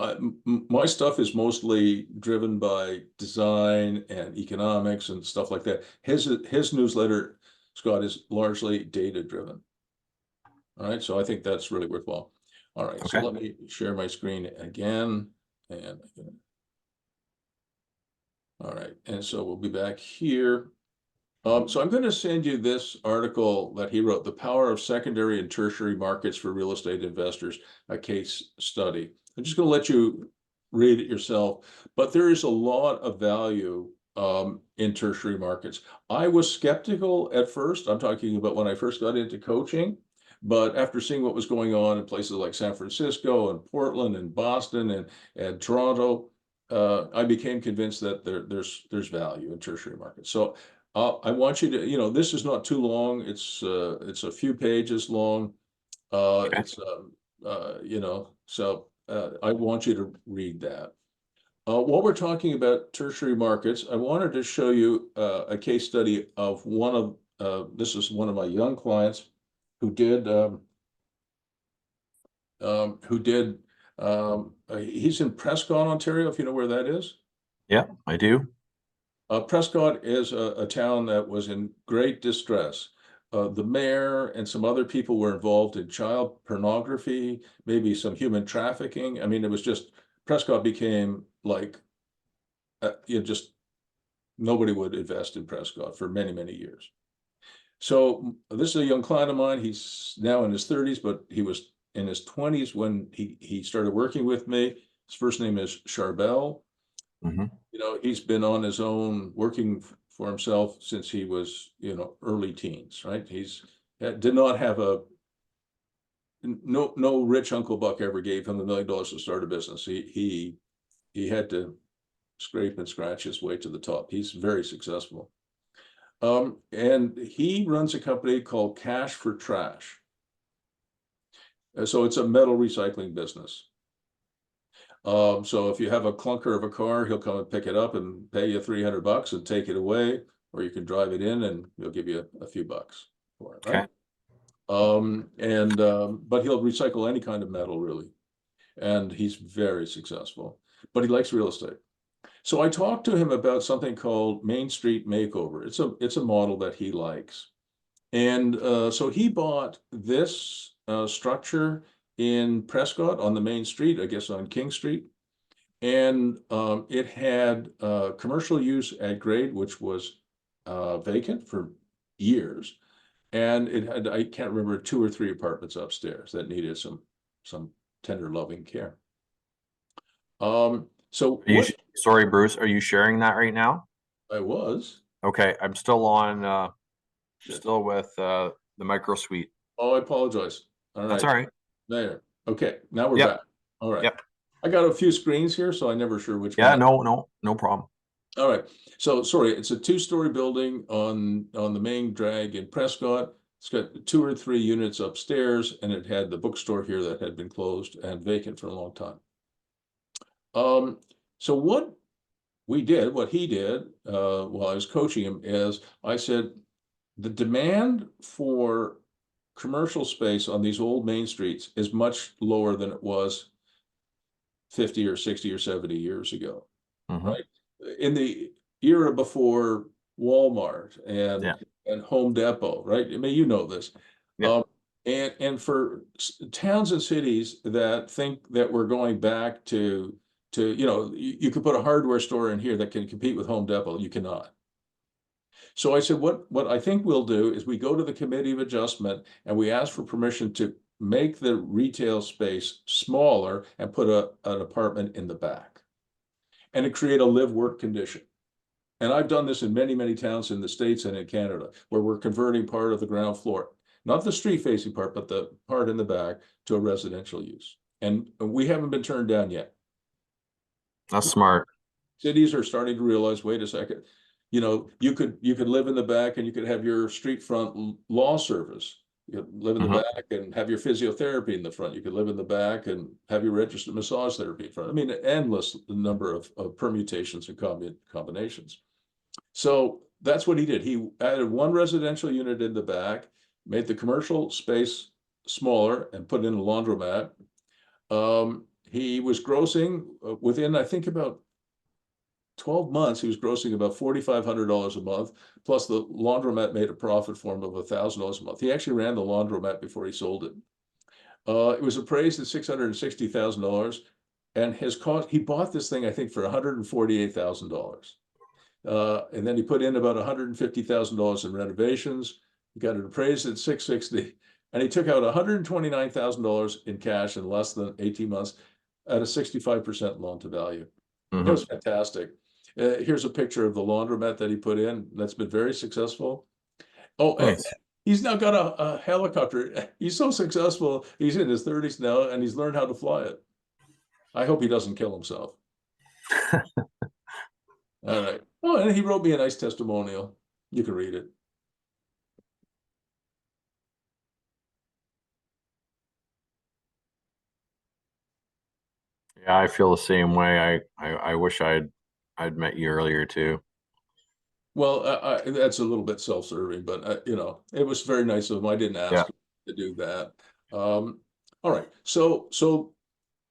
my stuff is mostly driven by design and economics and stuff like that. His newsletter, Scott, is largely data driven. All right, so I think that's really worthwhile. All right, so Okay. let me share my screen again, and all right, and so we'll be back here. So I'm going to send you this article that he wrote, "The Power of Secondary and Tertiary Markets for Real Estate Investors, a Case Study." I'm just going to let you read it yourself, but there is a lot of value in tertiary markets. I was skeptical at first. I'm talking about when I first got into coaching, but after seeing what was going on in places like San Francisco and Portland and Boston and Toronto, I became convinced that there's value in tertiary markets. So I want you to, you know, this is not too long. It's a few pages long. Okay. It's you know, so I want you to read that. While we're talking about tertiary markets, I wanted to show you a case study of this is one of my young clients who did he's in Prescott, Ontario, if you know where that is. Yeah, I do. Prescott is a town that was in great distress. The mayor and some other people were involved in child pornography, maybe some human trafficking. I mean, it was just, Prescott became like, you know, just nobody would invest in Prescott for many, many years. So this is a young client of mine. He's now in his 30s, but he was in his 20s when he started working with me. His first name is Charbel. Mm-hmm. You know, he's been on his own, working for himself since he was, you know, early teens, right? Did not have no rich Uncle Buck ever gave him $1 million to start a business. He had to scrape and scratch his way to the top. He's very successful. And he runs a company called Cash for Trash. So it's a metal recycling business. So if you have a clunker of a car, he'll come and pick it up and pay you $300 and take it away, or you can drive it in and he'll give you a few bucks for it, right? Okay. But he'll recycle any kind of metal really. And he's very successful, but he likes real estate. So I talked to him about something called Main Street Makeover. It's a model that he likes. And so he bought this structure in Prescott on the main street, I guess on King Street. And it had commercial use at grade, which was vacant for years. And it had, I can't remember, 2 or 3 apartments upstairs that needed some tender loving care. So Are you, what sorry, Bruce, are you sharing that right now? I was, Okay, I'm still on, shit. still with the microsuite. Oh, I apologize. All That's right, all right. there. Okay, now we're Yep. back. All right. Yep. I got a few screens here, so I'm never sure which Yeah, one. no problem. All right. So sorry, it's a 2-story building on the main drag in Prescott. It's got 2 or 3 units upstairs, and it had the bookstore here that had been closed and vacant for a long time. So what he did, while I was coaching him, is I said, the demand for commercial space on these old main streets is much lower than it was 50 or 60 or 70 years ago, Mhm. right? In the era before Walmart Yeah. and Home Depot, right? I mean, you know this. Yeah. Um, and for towns and cities that think that we're going back to you could put a hardware store in here that can compete with Home Depot. You cannot. So I said, what I think we'll do is we go to the Committee of Adjustment and we ask for permission to make the retail space smaller and put an apartment in the back and to create a live-work condition. And I've done this in many, many towns in the States and in Canada, where we're converting part of the ground floor, not the street-facing part, but the part in the back, to a residential use. And we haven't been turned down yet. That's smart. Cities are starting to realize, wait a second, you could live in the back and you could have your street front law service. You could live in the Mhm. back and have your physiotherapy in the front. You could live in the back and have your registered massage therapy in front. I mean, endless number of permutations and combinations. So that's what he did. He added 1 residential unit in the back, made the commercial space smaller, and put in a laundromat. He was grossing within, I think, about 12 months, he was grossing about $4,500 a month, plus the laundromat made a profit for him of $1,000 a month. He actually ran the laundromat before he sold it. It was appraised at $660,000, and his cost, he bought this thing, I think, for $148,000. And then he put in about $150,000 in renovations. He got it appraised at $660,000, and he took out $129,000 in cash in less than 18 months at a 65% loan to value. It was Mhm. fantastic. Here's a picture of the laundromat that he put in. That's been very successful. Oh, Nice. he's now got a helicopter. He's so successful. He's in his 30s now, and he's learned how to fly it. I hope he doesn't kill himself. All right. Oh, and he wrote me a nice testimonial. You can read it. Yeah, I feel the same way. I wish I'd met you earlier too. Well, that's a little bit self-serving, but it was very nice of him. I didn't Yeah. ask him to do that. All right. So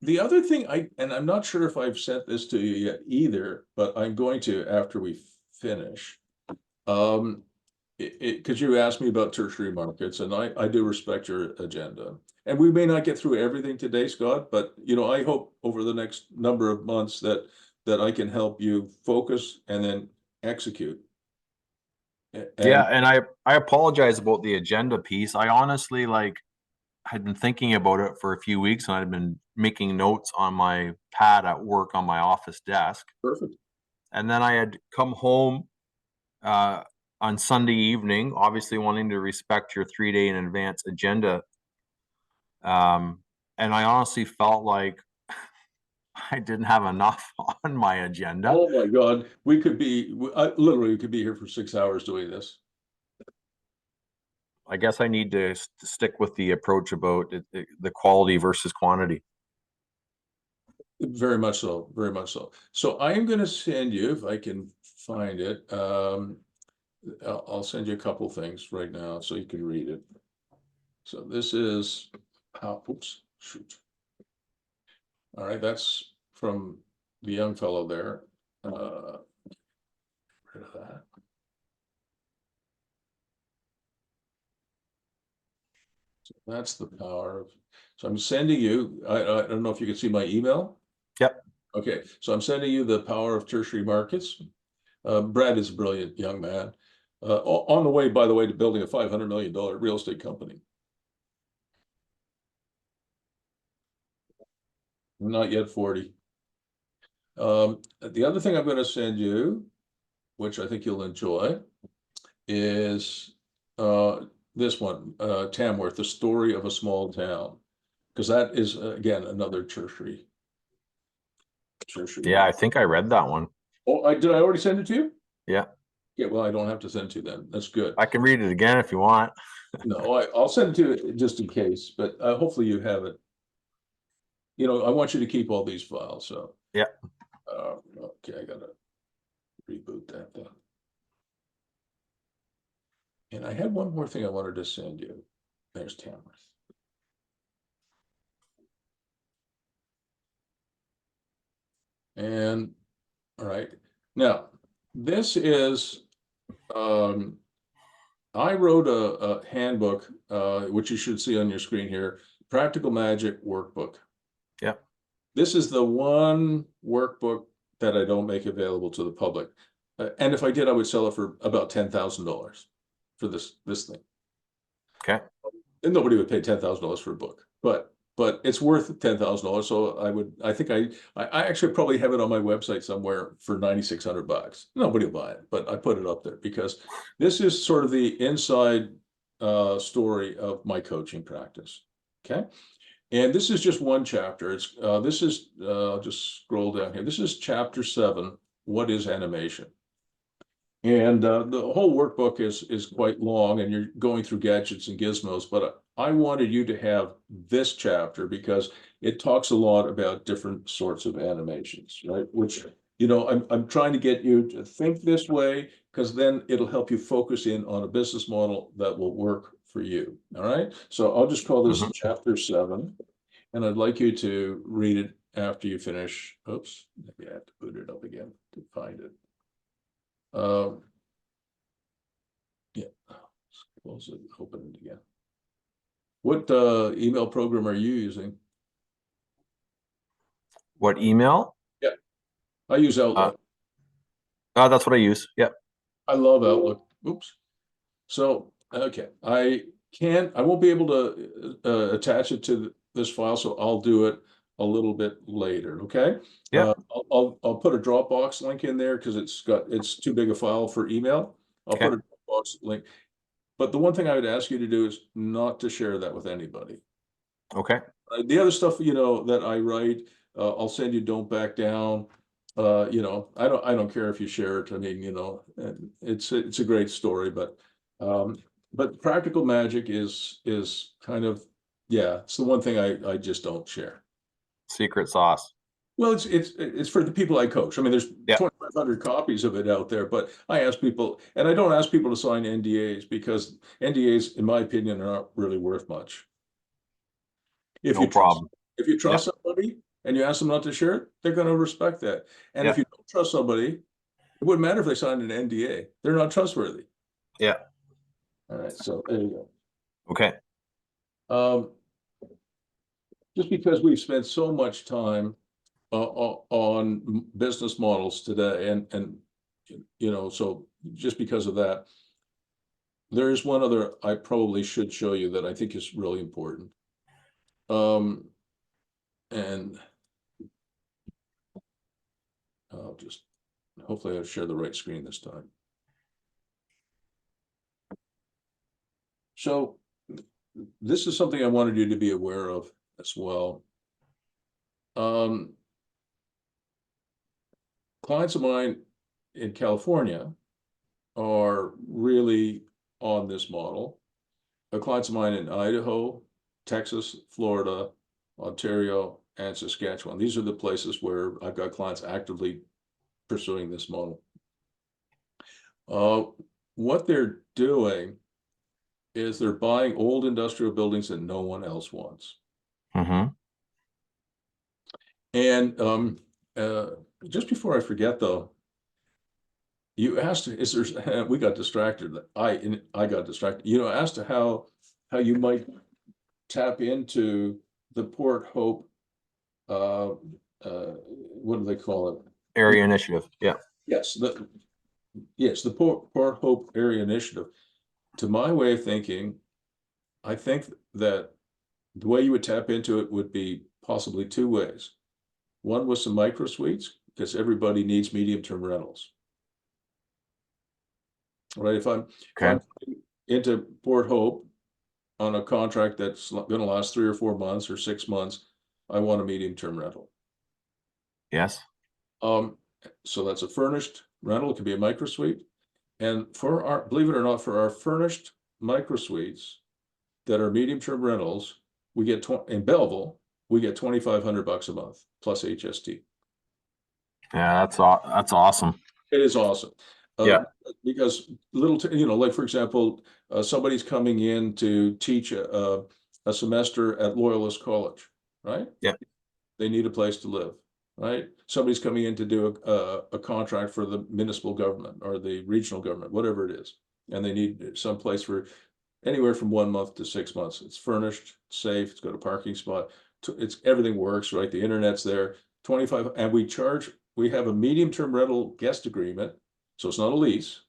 the other thing and I'm not sure if I've sent this to you yet either, but I'm going to after we finish. Um, because you asked me about tertiary markets, and I do respect your agenda. And we may not get through everything today, Scott, but I hope over the next number of months that I can help you focus and then execute. Yeah, And and I apologize about the agenda piece. I honestly had been thinking about it for a few weeks, and I'd been making notes on my pad at work on my office desk. perfect. And then I had come home uh, on Sunday evening, obviously wanting to respect your 3-day in advance agenda. And I honestly felt like I didn't have enough on my agenda. Oh my God, we could be literally we could be here for 6 hours doing this. I guess I need to stick with the approach about the quality versus quantity. Very much so, very much so. So I am going to send you, if I can find it, I'll send you a couple things right now so you can read it. So this is how, oops, shoot. All right, that's from the young fellow there. Rid of that. So that's the power of, so I'm sending you, I don't know if you can see my email. Yep. Okay, so I'm sending you the power of tertiary markets. Brad is a brilliant young man. On the way, by the way, to building a $500 million real estate company. Not yet 40. The other thing I'm going to send you, which I think you'll enjoy, is this one, Tamworth, the story of a small town, because that is again another tertiary. Yeah, I think I read that one. Oh, did I already send it to you? Yeah. Yeah, well, I don't have to send it to you then. That's good. I can read it again if you want. No, I'll send it to you just in case, but hopefully you have it. You know, I want you to keep all these files, so. Yeah. Okay, I gotta reboot that then. And I had one more thing I wanted to send you. There's Tamworth. And, all right, now, this is, I wrote a handbook, which you should see on your screen here, Practical Magic Workbook. Yeah. This is the one workbook that I don't make available to the public. And if I did, I would sell it for about $10,000 for this thing. Okay. And nobody would pay $10,000 for a book, but it's worth $10,000. So I think I actually probably have it on my website somewhere for $9,600. Nobody will buy it, but I put it up there because this is sort of the inside story of my coaching practice. Okay. And this is just one chapter. It's this is I'll just scroll down here. This is chapter 7. What is animation? And the whole workbook is quite long, and you're going through gadgets and gizmos. But I wanted you to have this chapter because it talks a lot about different sorts of animations, right? Which, you know, I'm trying to get you to think this way because then it'll help you focus in on a business model that will work for you. All right. So I'll just call this chapter 7, and I'd like you to read it after you finish. Oops, maybe I have to boot it up again to find it. Yeah, close it, open it again. What email program are you using? What email? Yeah, I use Outlook. That's what I use. Yep. I love Outlook. Oops. So, okay, I won't be able to attach it to this file, so I'll do it a little bit later, okay? Yeah. I'll put a Dropbox link in there because it's too big a file for email. I'll put a Dropbox link. But the one thing I would ask you to do is not to share that with anybody. Okay. The other stuff, you know, that I write, I'll send you Don't Back Down. You know, I don't care if you share it. I mean, you know, it's a great story, but Practical Magic is kind of, yeah, it's the one thing I just don't share. Secret sauce. Well, it's for the people I coach. I mean, there's 2,500 copies of it out there, but I ask people, and I don't ask people to sign NDAs because NDAs, in my opinion, are not really worth much. If No problem. If you trust somebody and you ask them not to share it, they're going to respect that. And if you don't trust somebody, it wouldn't matter if they signed an NDA. They're not trustworthy. Yeah. All right, so there you go. Okay. Just because we've spent so much time on business models today, and you know, so just because of that, there is one other I probably should show you that I think is really important. And I'll just hopefully I'll share the right screen this time. So this is something I wanted you to be aware of as well. Clients of mine in California are really on this model. clients of mine in Idaho, Texas, Florida, Ontario, and Saskatchewan. These are the places where I've got clients actively pursuing this model. What they're doing is they're buying old industrial buildings that no one else wants. Mm-hmm. And just before I forget, though, you asked, is there? We got distracted. I got distracted. You know, asked how you might tap into the Port Hope. What do they call it? Area initiative. Yeah. Yes, the Port Hope Area Initiative. To my way of thinking, I think that the way you would tap into it would be possibly two ways. One was some microsuites, because everybody needs medium-term rentals. Right? If I'm into Port Hope on a contract that's going to last 3 or 4 months or 6 months, I want a medium-term rental. Yes. So that's a furnished rental. It could be a microsuite. And for our, believe it or not, for our furnished microsuites that are medium-term rentals, we get in Belleville, we get $2,500 a month plus HST. Yeah, that's awesome. It is awesome. Yeah. Because like for example, somebody's coming in to teach a semester at Loyalist College, right? Yeah. They need a place to live, right? Somebody's coming in to do a contract for the municipal government or the regional government, whatever it is, and they need some place for anywhere from 1 month to 6 months. It's furnished, safe, it's got a parking spot, everything works, right? The internet's there. 25, and we have a medium-term rental guest agreement, so it's not a lease.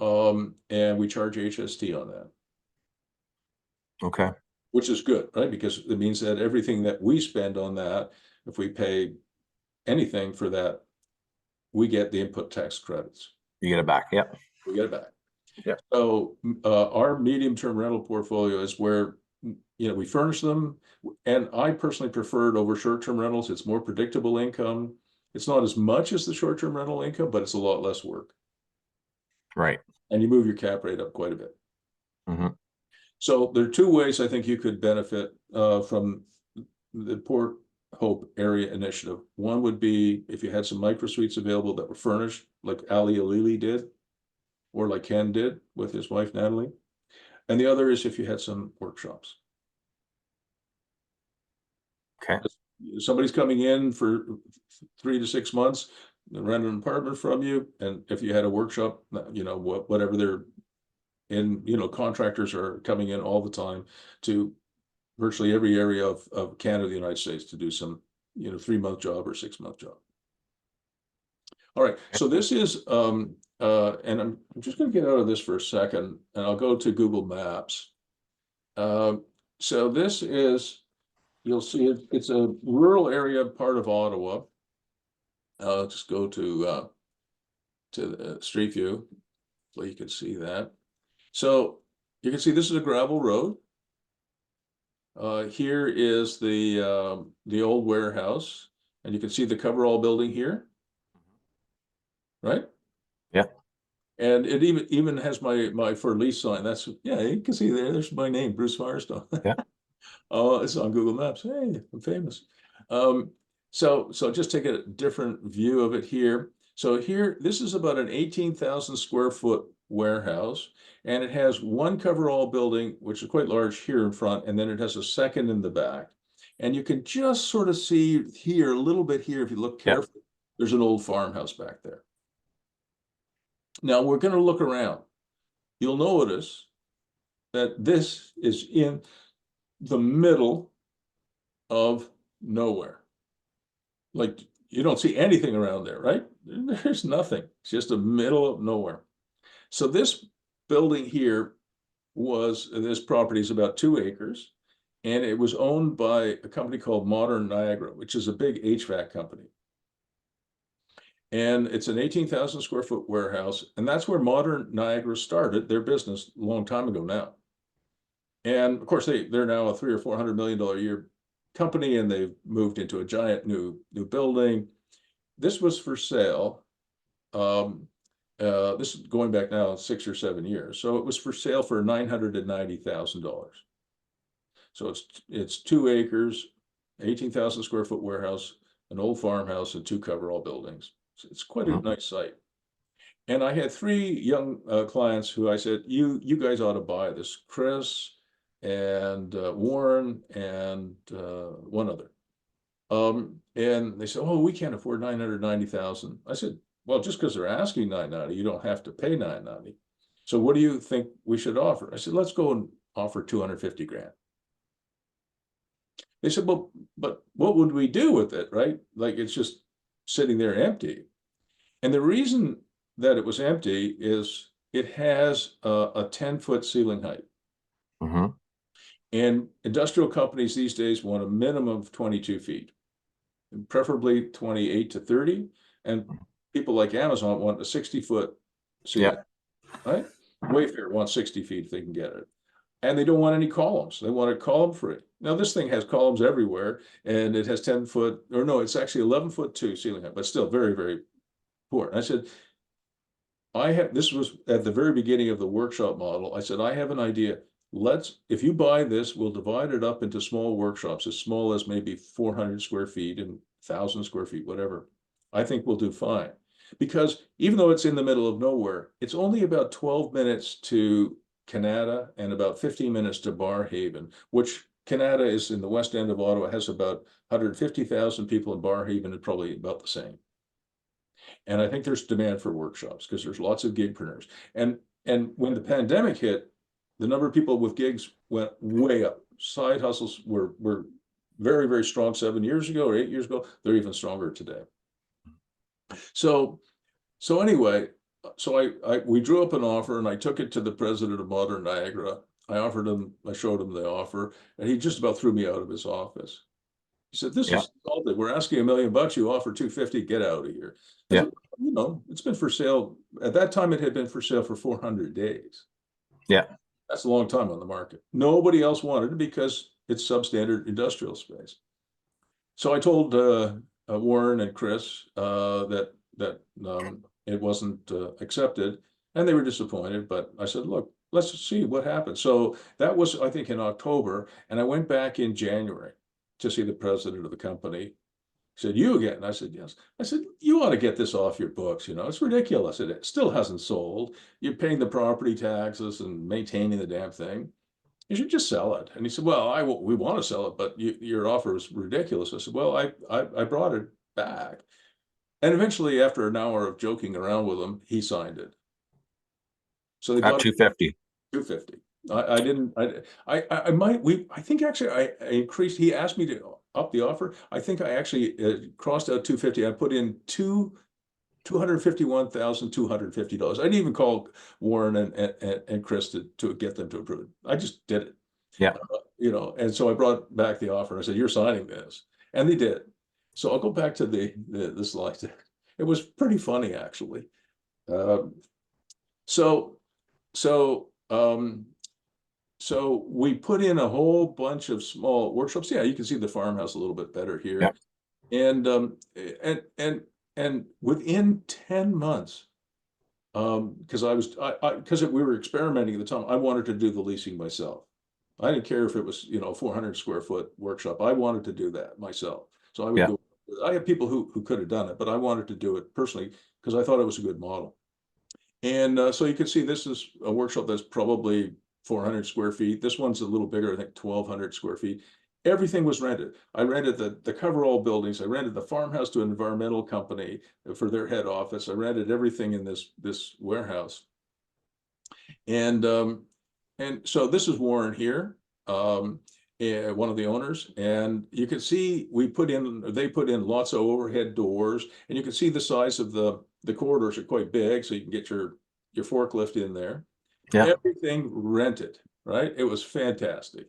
And we charge HST on that. Okay. Which is good, right? Because it means that everything that we spend on that, if we pay anything for that, we get the input tax credits. You get it back. Yep. We get it back. Yeah. So our medium-term rental portfolio is where, we furnish them, and I personally prefer it over short-term rentals. It's more predictable income. It's not as much as the short-term rental income, but it's a lot less work. Right. And you move your cap rate up quite a bit. Mm-hmm. So there are two ways I think you could benefit from the Port Hope Area Initiative. One would be if you had some microsuites available that were furnished, like Aleali did, or like Ken did with his wife, Nathalie. And the other is if you had some workshops. Okay. Somebody's coming in for 3 to 6 months, rent an apartment from you, and if you had a workshop, whatever they're in, contractors are coming in all the time to virtually every area of Canada, the United States, to do some 3-month job or 6-month job. All right, so this is and I'm just going to get out of this for a second, and I'll go to Google Maps. So this is, you'll see it's a rural area, part of Ottawa. I'll just go to the Street View so you can see that. So you can see this is a gravel road. Here is the old warehouse, and you can see the coverall building here, right? Yeah. And it even has my for lease sign. That's, yeah, you can see there's my name, Bruce Firestone. Yeah. Oh, it's on Google Maps. Hey, I'm famous. So just take a different view of it here. So here, this is about an 18,000 square foot warehouse, and it has one coverall building, which is quite large here in front, and then it has a second in the back. And you can just sort of see here, a little bit here, if you look carefully, there's an old farmhouse back there. Now we're going to look around. You'll notice that this is in the middle of nowhere. Like, you don't see anything around there, right? There's nothing. It's just the middle of nowhere. So this building here this property is about 2 acres, and it was owned by a company called Modern Niagara, which is a big HVAC company. And it's an 18,000 square foot warehouse, and that's where Modern Niagara started their business a long time ago now. And of course, they're now a $300 or $400 million a year company, and they've moved into a giant new building. This was for sale. this is going back now 6 or 7 years. So it was for sale for $990,000. So it's 2 acres, 18,000 square foot warehouse, an old farmhouse, and 2 coverall buildings. So it's quite a nice site. And I had 3 young clients who I said, you guys ought to buy this, Chris and Warren and one other. And they said, oh, we can't afford 990,000. I said, well, just because they're asking 990, you don't have to pay 990. So what do you think we should offer? I said, let's go and offer 250 grand. They said, well, but what would we do with it, right? Like, it's just sitting there empty. And the reason that it was empty is it has a 10-foot ceiling height. And industrial companies these days want a minimum of 22 feet, preferably 28 to 30. And people like Amazon want a 60-foot ceiling, right? Wayfair wants 60 feet if they can get it. And they don't want any columns. They want it column free. Now this thing has columns everywhere, and it has 10 foot, or no, it's actually 11-foot 2 ceiling height, but still very, very poor. And I said, this was at the very beginning of the workshop model. I said, I have an idea. If you buy this, we'll divide it up into small workshops, as small as maybe 400 square feet and 1,000 square feet, whatever. I think we'll do fine. Because even though it's in the middle of nowhere, it's only about 12 minutes to Kanata and about 15 minutes to Barrhaven, which Kanata is in the west end of Ottawa, has about 150,000 people, in Barrhaven is probably about the same. And I think there's demand for workshops because there's lots of gigpreneurs. And when the pandemic hit, the number of people with gigs went way up. Side hustles were very, very strong 7 years ago or 8 years ago. They're even stronger today. So anyway, we drew up an offer, and I took it to the president of Modern Niagara. I showed him the offer, and he just about threw me out of his office. He said, this is solid. We're asking $1 million. You offer 250, get out of here. I said, you know, it's been for sale. At that time, it had been for sale for 400 days. Yeah. That's a long time on the market. Nobody else wanted it because it's substandard industrial space. So I told Warren and Chris that it wasn't accepted, and they were disappointed. But I said, look, let's see what happens. So that was, I think, in October, and I went back in January to see the president of the company. He said, you again? And I said, yes. I said, you ought to get this off your books. You know, it's ridiculous. It still hasn't sold. You're paying the property taxes and maintaining the damn thing. You should just sell it. And he said, well, we want to sell it, but your offer is ridiculous. I said, well, I brought it back. And eventually, after an hour of joking around with him, he signed it. So they At 250. 250. I think actually I increased, he asked me to up the offer. I think I actually crossed out 250. I put in $251,250. I didn't even call Warren and Chris to get them to approve it. I just did it. Yeah. You know, and so I brought back the offer. I said, you're signing this. And they did. So I'll go back to the slide. It was pretty funny, actually. So we put in a whole bunch of small workshops. Yeah, you can see the farmhouse a little bit better here. Yeah. And within 10 months, because we were experimenting at the time, I wanted to do the leasing myself. I didn't care if it was, you know, 400 square foot workshop. I wanted to do that myself. So I would go. I have people who could have done it, but I wanted to do it personally because I thought it was a good model. And so you can see this is a workshop that's probably 400 square feet. This one's a little bigger, I think 1,200 square feet. Everything was rented. I rented the coverall buildings. I rented the farmhouse to an environmental company for their head office. I rented everything in this warehouse. And so this is Warren here, one of the owners. And you can see they put in lots of overhead doors, and you can see the size of the corridors are quite big, so you can get your forklift in there. Yeah. Everything rented, right? It was fantastic.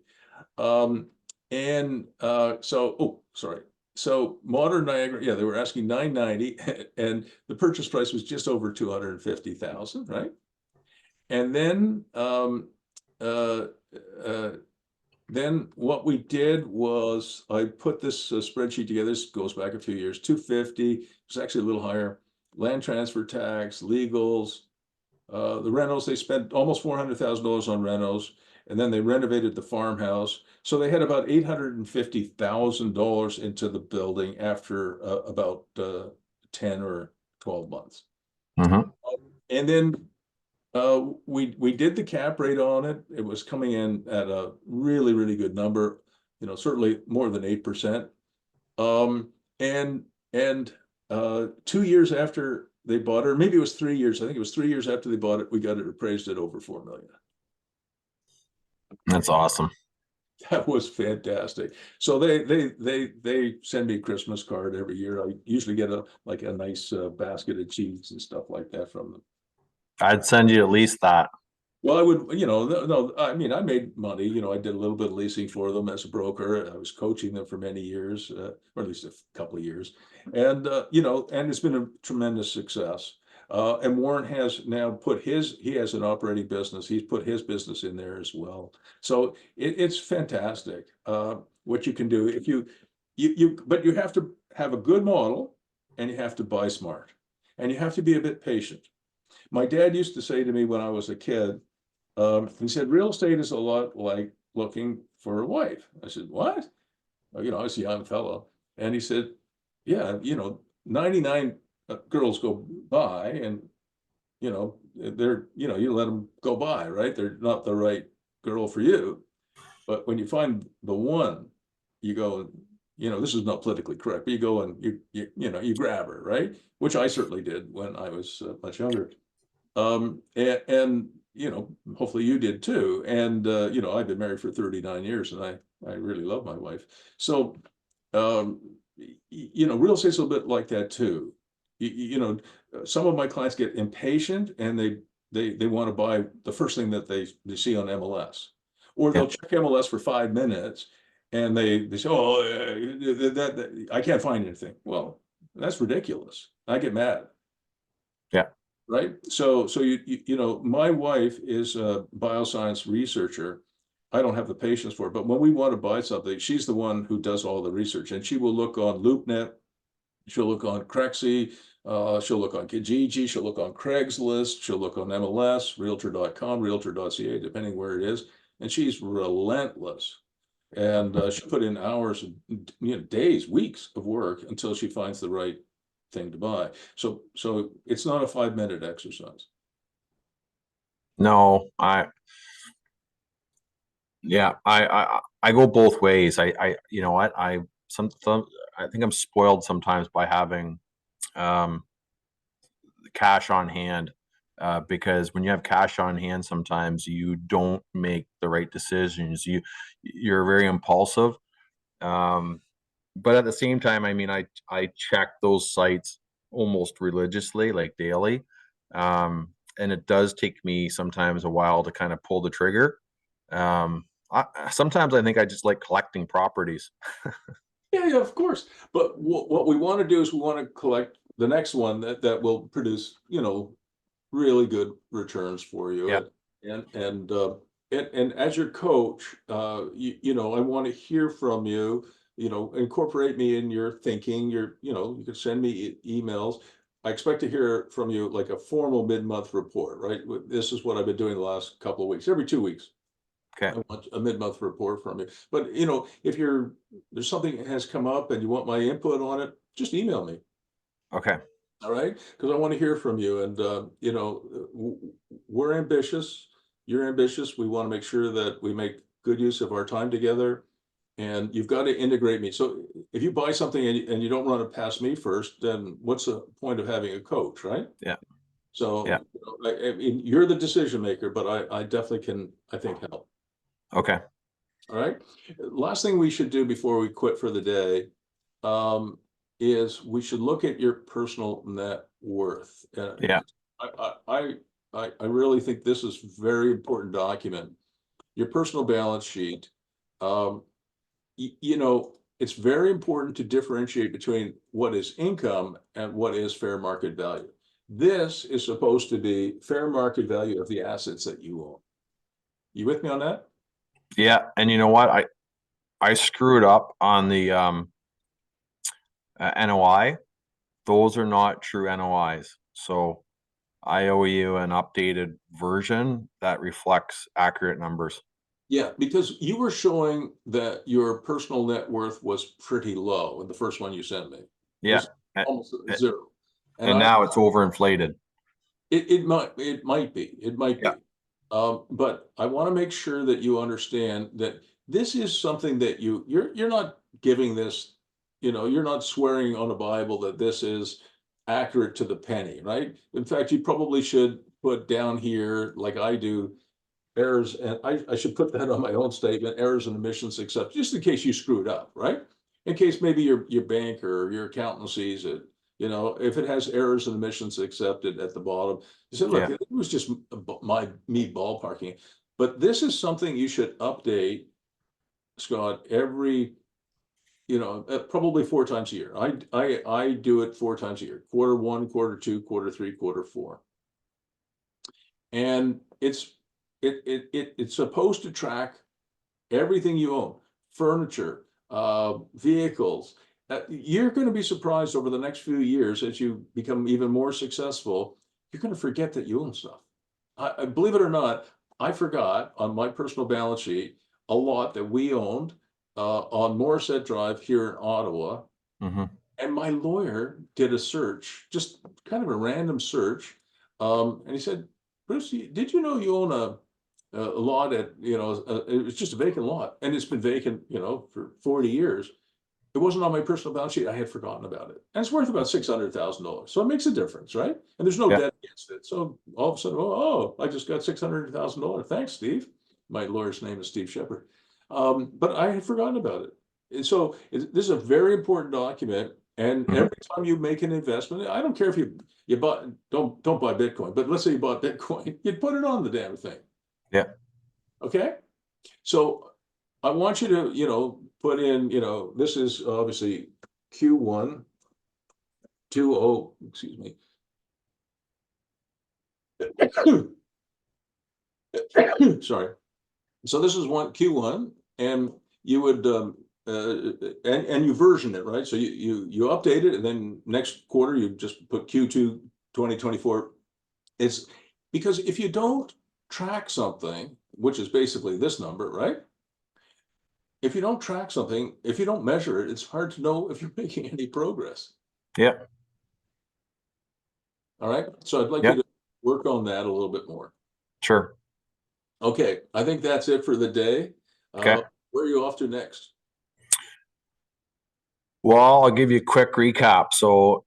So Modern Niagara, yeah, they were asking $990, and the purchase price was just over $250,000, right? And then what we did was I put this spreadsheet together. This goes back a few years. 250, it was actually a little higher. Land transfer tax, legals, The renos, they spent almost $400,000 on renos, and then they renovated the farmhouse. So they had about $850,000 into the building after about 10 or 12 months. Mm-hmm. And then we did the cap rate on it. It was coming in at a really, really good number, certainly more than 8%. Um, and and 2 years after they bought it, or maybe it was 3 years, I think it was 3 years after they bought it, we got it appraised at over 4 million. That's awesome. That was fantastic. So they send me a Christmas card every year. I usually get a nice basket of cheese and stuff like that from them. I'd send you at least that. Well, I would, no, I mean, I made money, I did a little bit of leasing for them as a broker. I was coaching them for many years, or at least a couple of years. And, and it's been a tremendous success. And Warren has now he has an operating business. He's put his business in there as well. So it's fantastic, what you can do if but you have to have a good model, and you have to buy smart, and you have to be a bit patient. My dad used to say to me when I was a kid, he said, real estate is a lot like looking for a wife. I said, what? Well, I was a young fellow. And he said, yeah, 99 girls go by, and, you let them go by, right? They're not the right girl for you. But when you find the one, you go, this is not politically correct, but you go and you grab her, right? Which I certainly did when I was much younger. And hopefully you did too. And I've been married for 39 years, and I really love my wife. So real estate's a little bit like that too. Some of my clients get impatient, and they want to buy the first thing that they see on MLS, or they'll check MLS for 5 minutes, and they say, oh, that I can't find anything. Well, that's ridiculous. I get mad. Yeah. Right. So my wife is a bioscience researcher. I don't have the patience for it, but when we want to buy something, she's the one who does all the research, and she will look on LoopNet, she'll look on Crexy, she'll look on Kijiji, she'll look on Craigslist, she'll look on MLS, Realtor.com, Realtor.ca, depending where it is, and she's relentless. And she put in hours, days, weeks of work until she finds the right thing to buy. So it's not a 5-minute exercise. No, I go both ways. You know what, I think I'm spoiled sometimes by having cash on hand, because when you have cash on hand, sometimes you don't make the right decisions. You're very impulsive. But at the same time, I mean, I check those sites almost religiously, like daily. And it does take me sometimes a while to kind of pull the trigger. Sometimes I think I just like collecting properties. Yeah, of course. But what we want to do is we want to collect the next one that will produce, really good returns for you. Yeah. And as your coach, I want to hear from you. Incorporate me in your thinking. You can send me emails. I expect to hear from you like a formal mid-month report, right? This is what I've been doing the last couple of weeks, every 2 weeks. Okay. I want a mid-month report from you. But if there's something that has come up and you want my input on it, just email me. Okay. All right, because I want to hear from you. And we're ambitious. You're ambitious. We want to make sure that we make good use of our time together. And you've got to integrate me. So if you buy something and you don't run it past me first, then what's the point of having a coach, right? Yeah. So Yeah. I mean, you're the decision maker, but I definitely can, I think, help. Okay. All right. Last thing we should do before we quit for the day is we should look at your personal net worth. Yeah. I really think this is a very important document. Your personal balance sheet. It's very important to differentiate between what is income and what is fair market value. This is supposed to be fair market value of the assets that you own. You with me on that? Yeah. And you know what? I screwed up on the NOI. Those are not true NOIs. So I owe you an updated version that reflects accurate numbers. Yeah, because you were showing that your personal net worth was pretty low in the first one you sent me. It Yeah. was a- almost a- zero. And And now it's overinflated. it might Yeah. be. But I want to make sure that you understand that this is something that you're not giving this, you're not swearing on a Bible that this is accurate to the penny, right? In fact, you probably should put down here, like I do, errors, and I should put that on my own statement, errors and omissions except, just in case you screwed up, right? In case maybe your bank or your accountant sees it, if it has errors and omissions accepted at the bottom, you said, look, Yeah. it was just me ballparking. But this is something you should update, Scott, every, probably 4 times a year. I do it 4 times a year: Q1, Q2, Q3, Q4. And it's supposed to track everything you own: furniture, vehicles. You're going to be surprised over the next few years as you become even more successful. You're going to forget that you own stuff. I believe it or not, I forgot on my personal balance sheet a lot that we owned on Morset Drive here in Ottawa. Mm-hmm. And my lawyer did a search, just kind of a random search. And he said, Bruce, did you know you own a lot at, it was just a vacant lot, and it's been vacant, for 40 years. It wasn't on my personal balance sheet. I had forgotten about it. And it's worth about $600,000. So it makes a difference, right? And there's no Yeah. debt against it. So all of a sudden, oh, I just got $600,000. Thanks, Steve. My lawyer's name is Steve Shepard. But I had forgotten about it. And so this is a very important document. And Mm-hmm. every time you make an investment, I don't care if you bought, don't buy Bitcoin, but let's say you bought Bitcoin, you'd put it on the damn thing. Yeah. Okay. So I want you to, put in, this is obviously Q1, excuse me. Sorry. So this is Q1, and you would, and you version it, right? So you update it, and then next quarter, you just put Q2 2024. It's because if you don't track something, which is basically this number, right? If you don't track something, if you don't measure it, it's hard to know if you're making any progress. Yeah. All right. So I'd like Yeah. you to work on that a little bit more. Sure. Okay. I think that's it for the day. Okay. Where are you off to next? Well, I'll give you a quick recap. So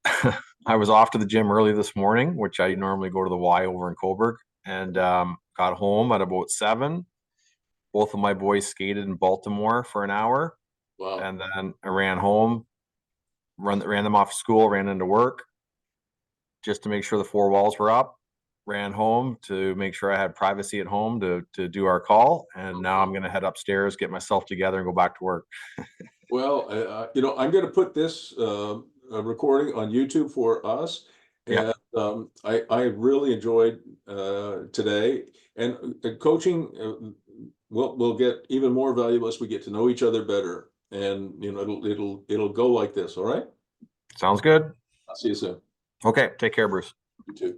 I was off to the gym early this morning, which I normally go to the Y over in Coburg, and got home at about 7. Both of my boys skated in Baltimore for an hour, Wow. and then I ran home, ran them off school, ran into work just to make sure the 4 walls were up. Ran home to make sure I had privacy at home to do our call, and now I'm going to head upstairs, get myself together, and go back to work. Well, I'm going to put this recording on YouTube for us. Yeah. And I really enjoyed today. And coaching will get even more valuable as we get to know each other better. And it'll go like this. All right. Sounds good. I'll see you soon. Okay. Take care, Bruce. You too.